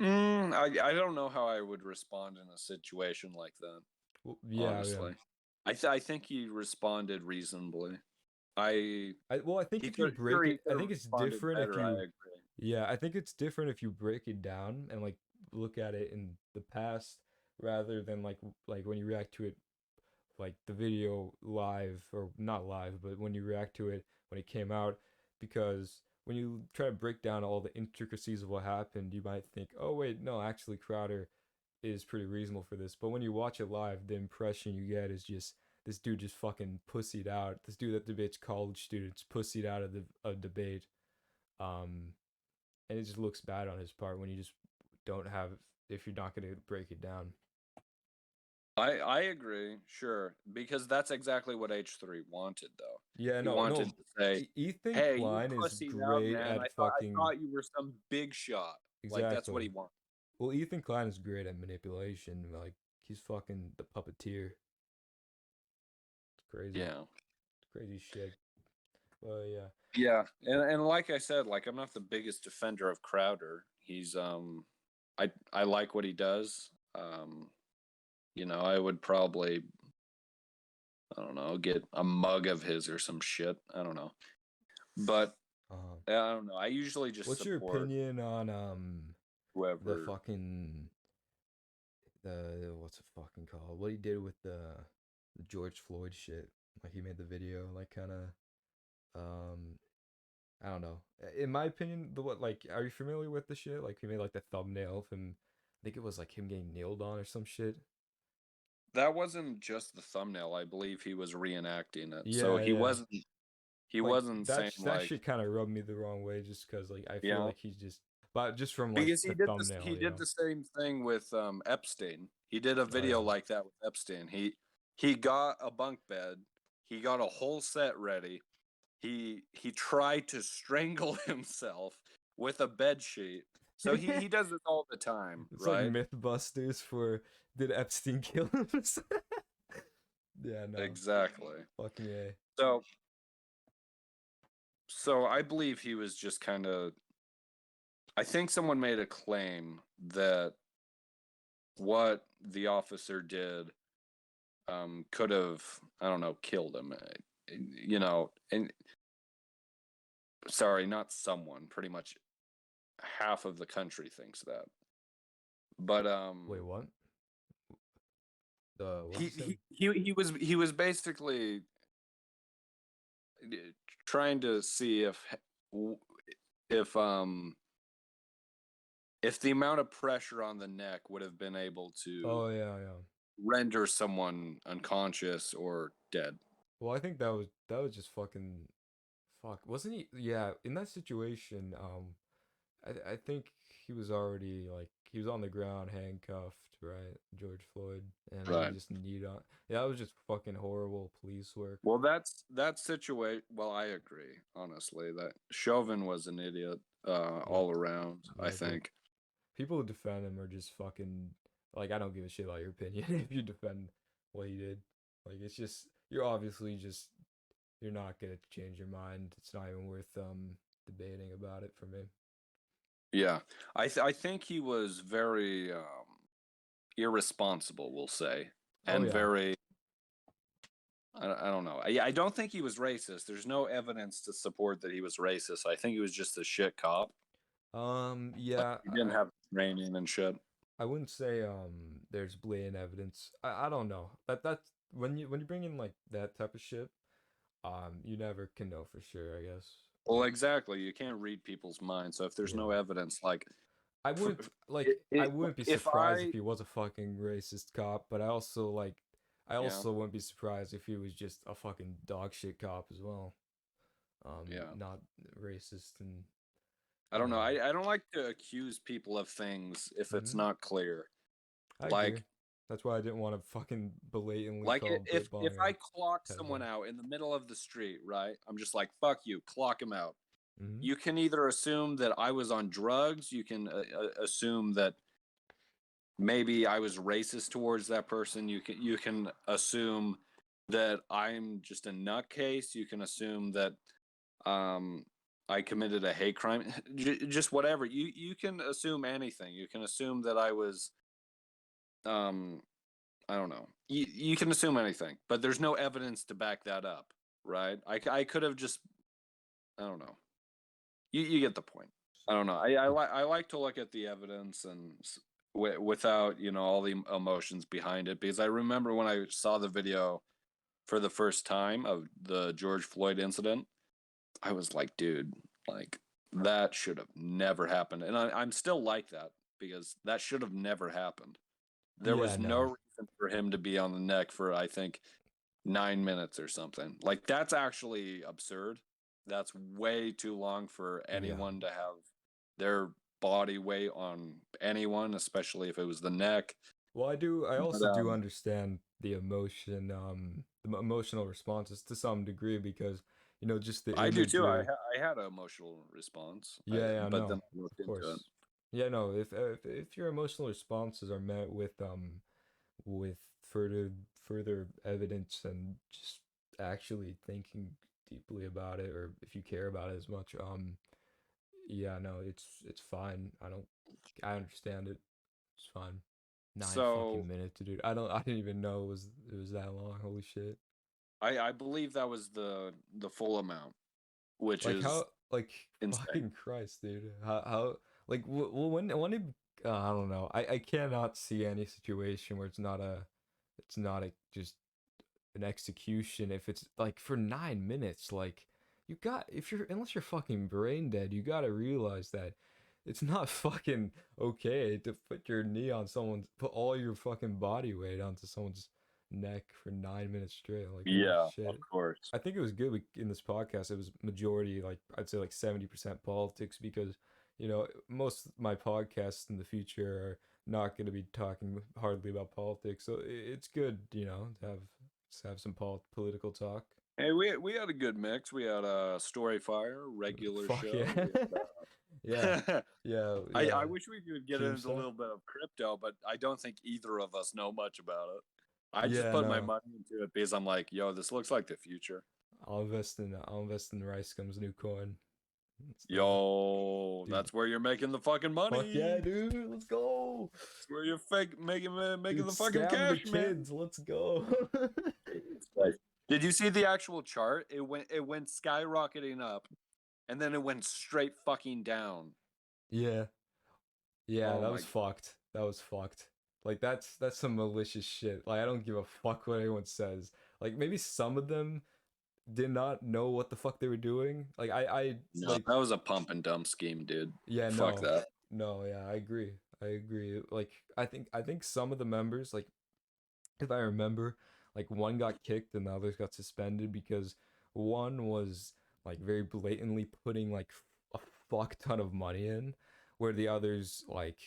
I don't know how I would respond in a situation like that. Well, yeah. Honestly, I think he responded reasonably. I Well, I think he if you could sure break he it, I could have think it's responded different if better. I you, agree. yeah, I think it's different if you break it down and like look at it in the past rather than like when you react to it like the video live or not live, but when you react to it when it came out, because when you try to break down all the intricacies of what happened, you might think, oh wait, no, actually Crowder is pretty reasonable for this. But when you watch it live, the impression you get is just this dude just fucking pussied out. This dude that debates college students pussied out of the debate. Um, and it just looks bad on his part when you just don't have if you're not gonna break it down. I agree, sure, because that's exactly what H3 wanted, though. Yeah, He no, wanted no. to say, Ethan "Hey, you Klein is pussied out, great man. at I fucking thought you were some big shot." Like that's what exactly. he wanted. Well, Ethan Klein is great at manipulation. Like he's fucking the puppeteer. crazy, Yeah. crazy shit. Well, yeah. Yeah, and like I said, like I'm not the biggest defender of Crowder. He's I like what he does. I would probably, I don't know, get a mug of his or some shit. I don't know. But Uh, I don't know. I usually just what's your support opinion on the whoever. fucking the what's it fucking called? What he did with the George Floyd shit? Like he made the video, like kind of um I don't know. In my opinion, the what like are you familiar with the shit? Like he made like the thumbnail of him. I think it was like him getting nailed on or some shit. That wasn't just the thumbnail. I believe he was reenacting it. So Yeah, he yeah. wasn't he Like wasn't saying that like, shit kind of rubbed me the wrong way, just because like I feel yeah, like he's just, but just from like because the he thumbnail, you did know. the same thing with Epstein. He did a Oh video yeah. like that with Epstein. He got a bunk bed. He got a whole set ready. He tried to strangle himself with a bed sheet. So he does this all the time, It's like right? MythBusters for did Epstein kill himself? Yeah, no. Exactly. Fucking A. So I believe he was just kind of, I think someone made a claim that what the officer did could have, I don't know, killed him. And sorry, not someone. Pretty much half of the country thinks that. But Wait, what? The what'd he you say? he was basically trying to see if um if the amount of pressure on the neck would have been able to Oh yeah, yeah. render someone unconscious or dead. Well, I think that was just fucking fuck. Wasn't he? Yeah, in that situation, I think he was already like he was on the ground handcuffed, right? George Floyd, and he Right. just kneed on. Yeah, that was just fucking horrible police work. Well, that situation. Well, I agree. Honestly, that Chauvin was an idiot Yeah, all around. I I agree. think. People who defend him are just fucking like I don't give a shit about your opinion if you defend what he did. Like it's just you're obviously just you're not gonna change your mind. It's not even worth debating about it for me. Yeah, I think he was very irresponsible. We'll say, Oh and yeah. very. I don't know. I don't think he was racist. There's no evidence to support that he was racist. I think he was just a shit cop. Like Yeah, he didn't have training and shit. I wouldn't say there's blatant evidence. I don't know. That's when you bring in like that type of shit, you never can know for sure, I guess. Well, exactly. You can't read people's minds. So if there's no Yeah. evidence, like, I for, wouldn't like I wouldn't be if surprised I, if he was a fucking racist cop, but I yeah, also wouldn't be surprised if he was just a fucking dog shit cop as well. yeah, Not racist and I don't know. um I don't like to accuse people of things if it's mhm, not clear. I agree. Like, That's why I didn't want to fucking blatantly call if Bitbong I a clock someone pedo. out in the middle of the street, right? I'm just like, fuck you, clock him out. Hmm. You can either assume that I was on drugs. You can assume that maybe I was racist towards that person. You can assume that I'm just a nutcase. You can assume that um, I committed a hate crime. Just whatever. You can assume anything. You can assume that I was um, I don't know. You can assume anything, but there's no evidence to back that up, right? I could have just I don't know. You get the point. I don't know. I like to look at the evidence and without all the emotions behind it because I remember when I saw the video for the first time of the George Floyd incident, I was like, dude, like that should have never happened, and I'm still like that because that should have never happened. There Yeah, was no no. reason for him to be on the neck for I think 9 minutes or something. Like that's actually absurd. That's way too long for Yeah. anyone to have their body weight on anyone, especially if it was the neck. Well, I But also do understand the emotion, the emotional responses to some degree because, just the I do too. imagery. I had an emotional response, Yeah, yeah, but then no, I looked of into it. course. Yeah, no, if your emotional responses are met with further evidence and just actually thinking deeply about it, or if you care about it as much, yeah, no, it's fine. I understand it. It's fine. 9 fucking So minutes, dude. I didn't even know it was that long. Holy shit. I believe that was the full amount, which Like is how like insane. fucking Christ, dude. How like well when it I don't know. I cannot see any situation where it's not a just an execution if it's like for 9 minutes. Like you got if you're unless you're fucking brain dead, you gotta realize that it's not fucking okay to put your knee on someone's put all your fucking body weight onto someone's neck for 9 minutes straight. Like holy Yeah, of shit. course. I think it was good in this podcast. It was majority, like I'd say like 70% politics because, most of my podcasts in the future are not going to be talking hardly about politics. So it's good, to have some political talk. Hey, we had a good mix. We had a Story Fire regular Fuck show. yeah. We Yeah. had, Yeah. I Yeah. wish we could get into a Keemstar. little bit of crypto, but I don't think either of us know much about it. I just Yeah, put my no. money into it because I'm like, yo, this looks like the future. I'll invest in RiceGum's new coin. It's the Yo, dude. that's where you're making the fucking Fuck yeah, money. dude. Let's go. That's where you're fake making Dude, the fucking scam the cash, man. kids. Let's go. Did you see the actual chart? It went skyrocketing up, and then it went straight fucking down. Yeah. Yeah, Oh that my was fucked. That was fucked. Like that's some malicious shit. Like I don't give a fuck what anyone says. Like maybe some of them did not know what the fuck they were doing. Like I no, like that was a pump and dump scheme, dude. yeah, Fuck no. that. No, yeah, I agree. I agree. Like I think some of the members, like if I remember, like one got kicked and the others got suspended because one was like very blatantly putting like a fuck ton of money in, where the others like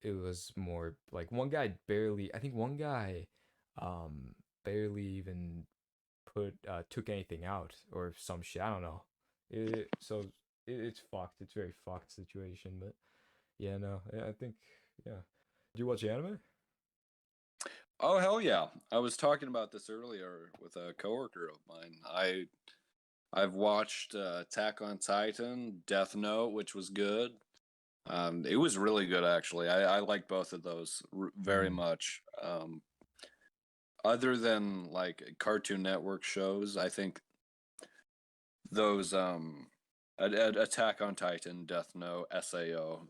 it was more like one guy barely. I think one guy barely even took anything out or some shit. I don't know. It's fucked. It's a very fucked situation, but yeah, no, yeah, I think yeah. Do you watch anime? Oh hell yeah! I was talking about this earlier with a coworker of mine. I've watched Attack on Titan, Death Note, which was good. It was really good actually. I like both of those very Mm. much. Other than like Cartoon Network shows, I think those Attack on Titan, Death Note, Sao,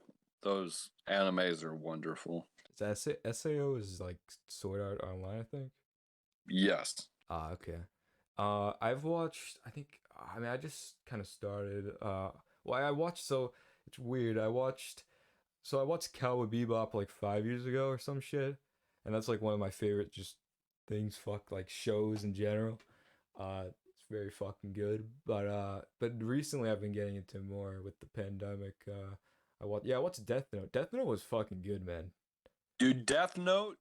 those animes are wonderful. SAO is like Sword Art Online, I think. Yes. Ah, okay. I've watched. I think. I mean, I just kind of started. Well, I watched. So it's weird. I watched. So I watched Cowboy Bebop like 5 years ago or some shit, and that's like one of my favorite just things. Fuck like shows in general. It's very fucking good. But recently I've been getting into more with the pandemic. I watched Death Note. Death Note was fucking good, man. Dude, Death Note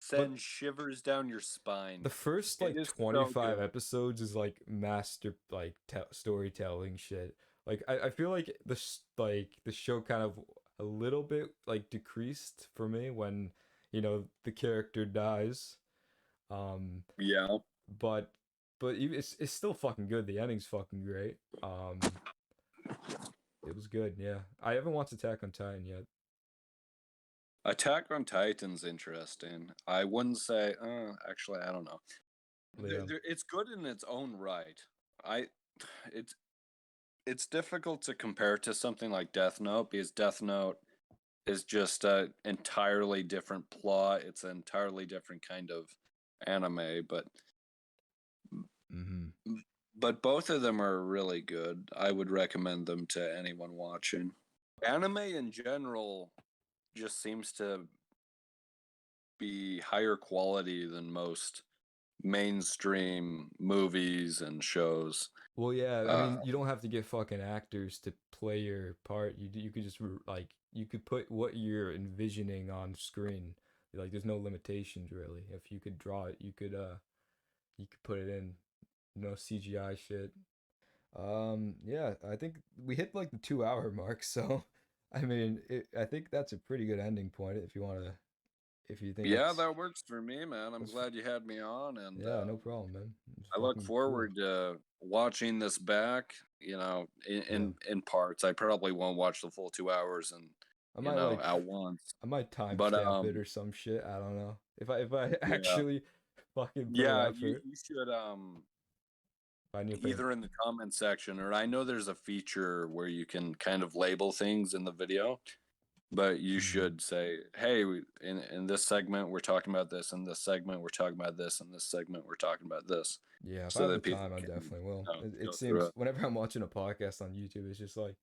But sends shivers down your the spine. first It like is so 25 good. episodes is like master like storytelling shit. Like I feel like the show kind of a little bit like decreased for me when the character dies. Um, Yeah. but it's still fucking good. The ending's fucking great. It was good. Yeah, I haven't watched Attack on Titan yet. Attack on Titan's interesting. I wouldn't say, actually, I don't know. Yeah. It's good in its own right. I, it's it's difficult to compare to something like Death Note because Death Note is just a entirely different plot. It's an entirely different kind of anime, Mm-hmm. but both of them are really good. I would recommend them to anyone watching. Anime in general just seems to be higher quality than most mainstream movies and shows. Well, yeah, I Uh, mean, you don't have to get fucking actors to play your part. You could just like you could put what you're envisioning on screen. Like, there's no limitations really. If you could draw it, you could put it in. No CGI shit. Yeah, I think we hit like the 2 hour mark. So, I mean, I think that's a pretty good ending point if you want to if you think Yeah, that's that works for me, man. I'm that's glad you had me on, and yeah, no problem, man. It's I look fucking cool. forward to watching this back. In, Yeah, in parts. I probably won't watch the full 2 hours, and I might at like once. I might But timestamp it or some shit. I don't know if I yeah, actually fucking put in yeah, effort. you should If I need to, either in the comment section, or I know there's a feature where you can kind of label things in the video. But you mm, should say, "Hey, in this segment we're talking about this. In this segment we're talking about this. In this segment we're talking about this," yeah, if I so have the that people time, I can definitely will. It go through seems it. whenever I'm watching a podcast on YouTube, it's just like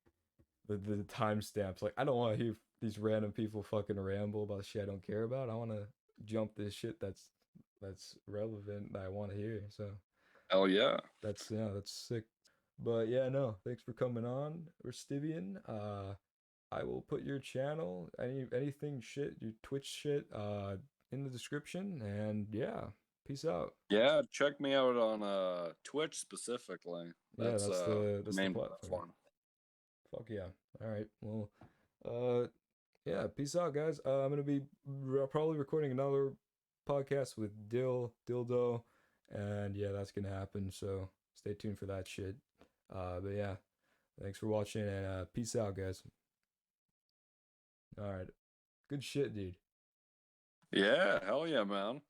the timestamps. Like I don't want to hear these random people fucking ramble about shit I don't care about. I want to jump this shit that's relevant that I want to hear. So Hell yeah, that's yeah, that's sick. But yeah, no, thanks for coming on, Restivian. I will put your channel, anything shit, your Twitch shit, in the description. And yeah, peace out. yeah. Check me out on Twitch specifically. Yeah, That's the that's the main platform. platform. Fuck yeah. All right. Well, uh, yeah. Peace out, guys. I'm gonna be probably recording another podcast with Dildo, and yeah, that's gonna happen. So stay tuned for that shit. But yeah, thanks for watching, and peace out, guys. All right. Good shit, dude. Yeah, hell yeah, man.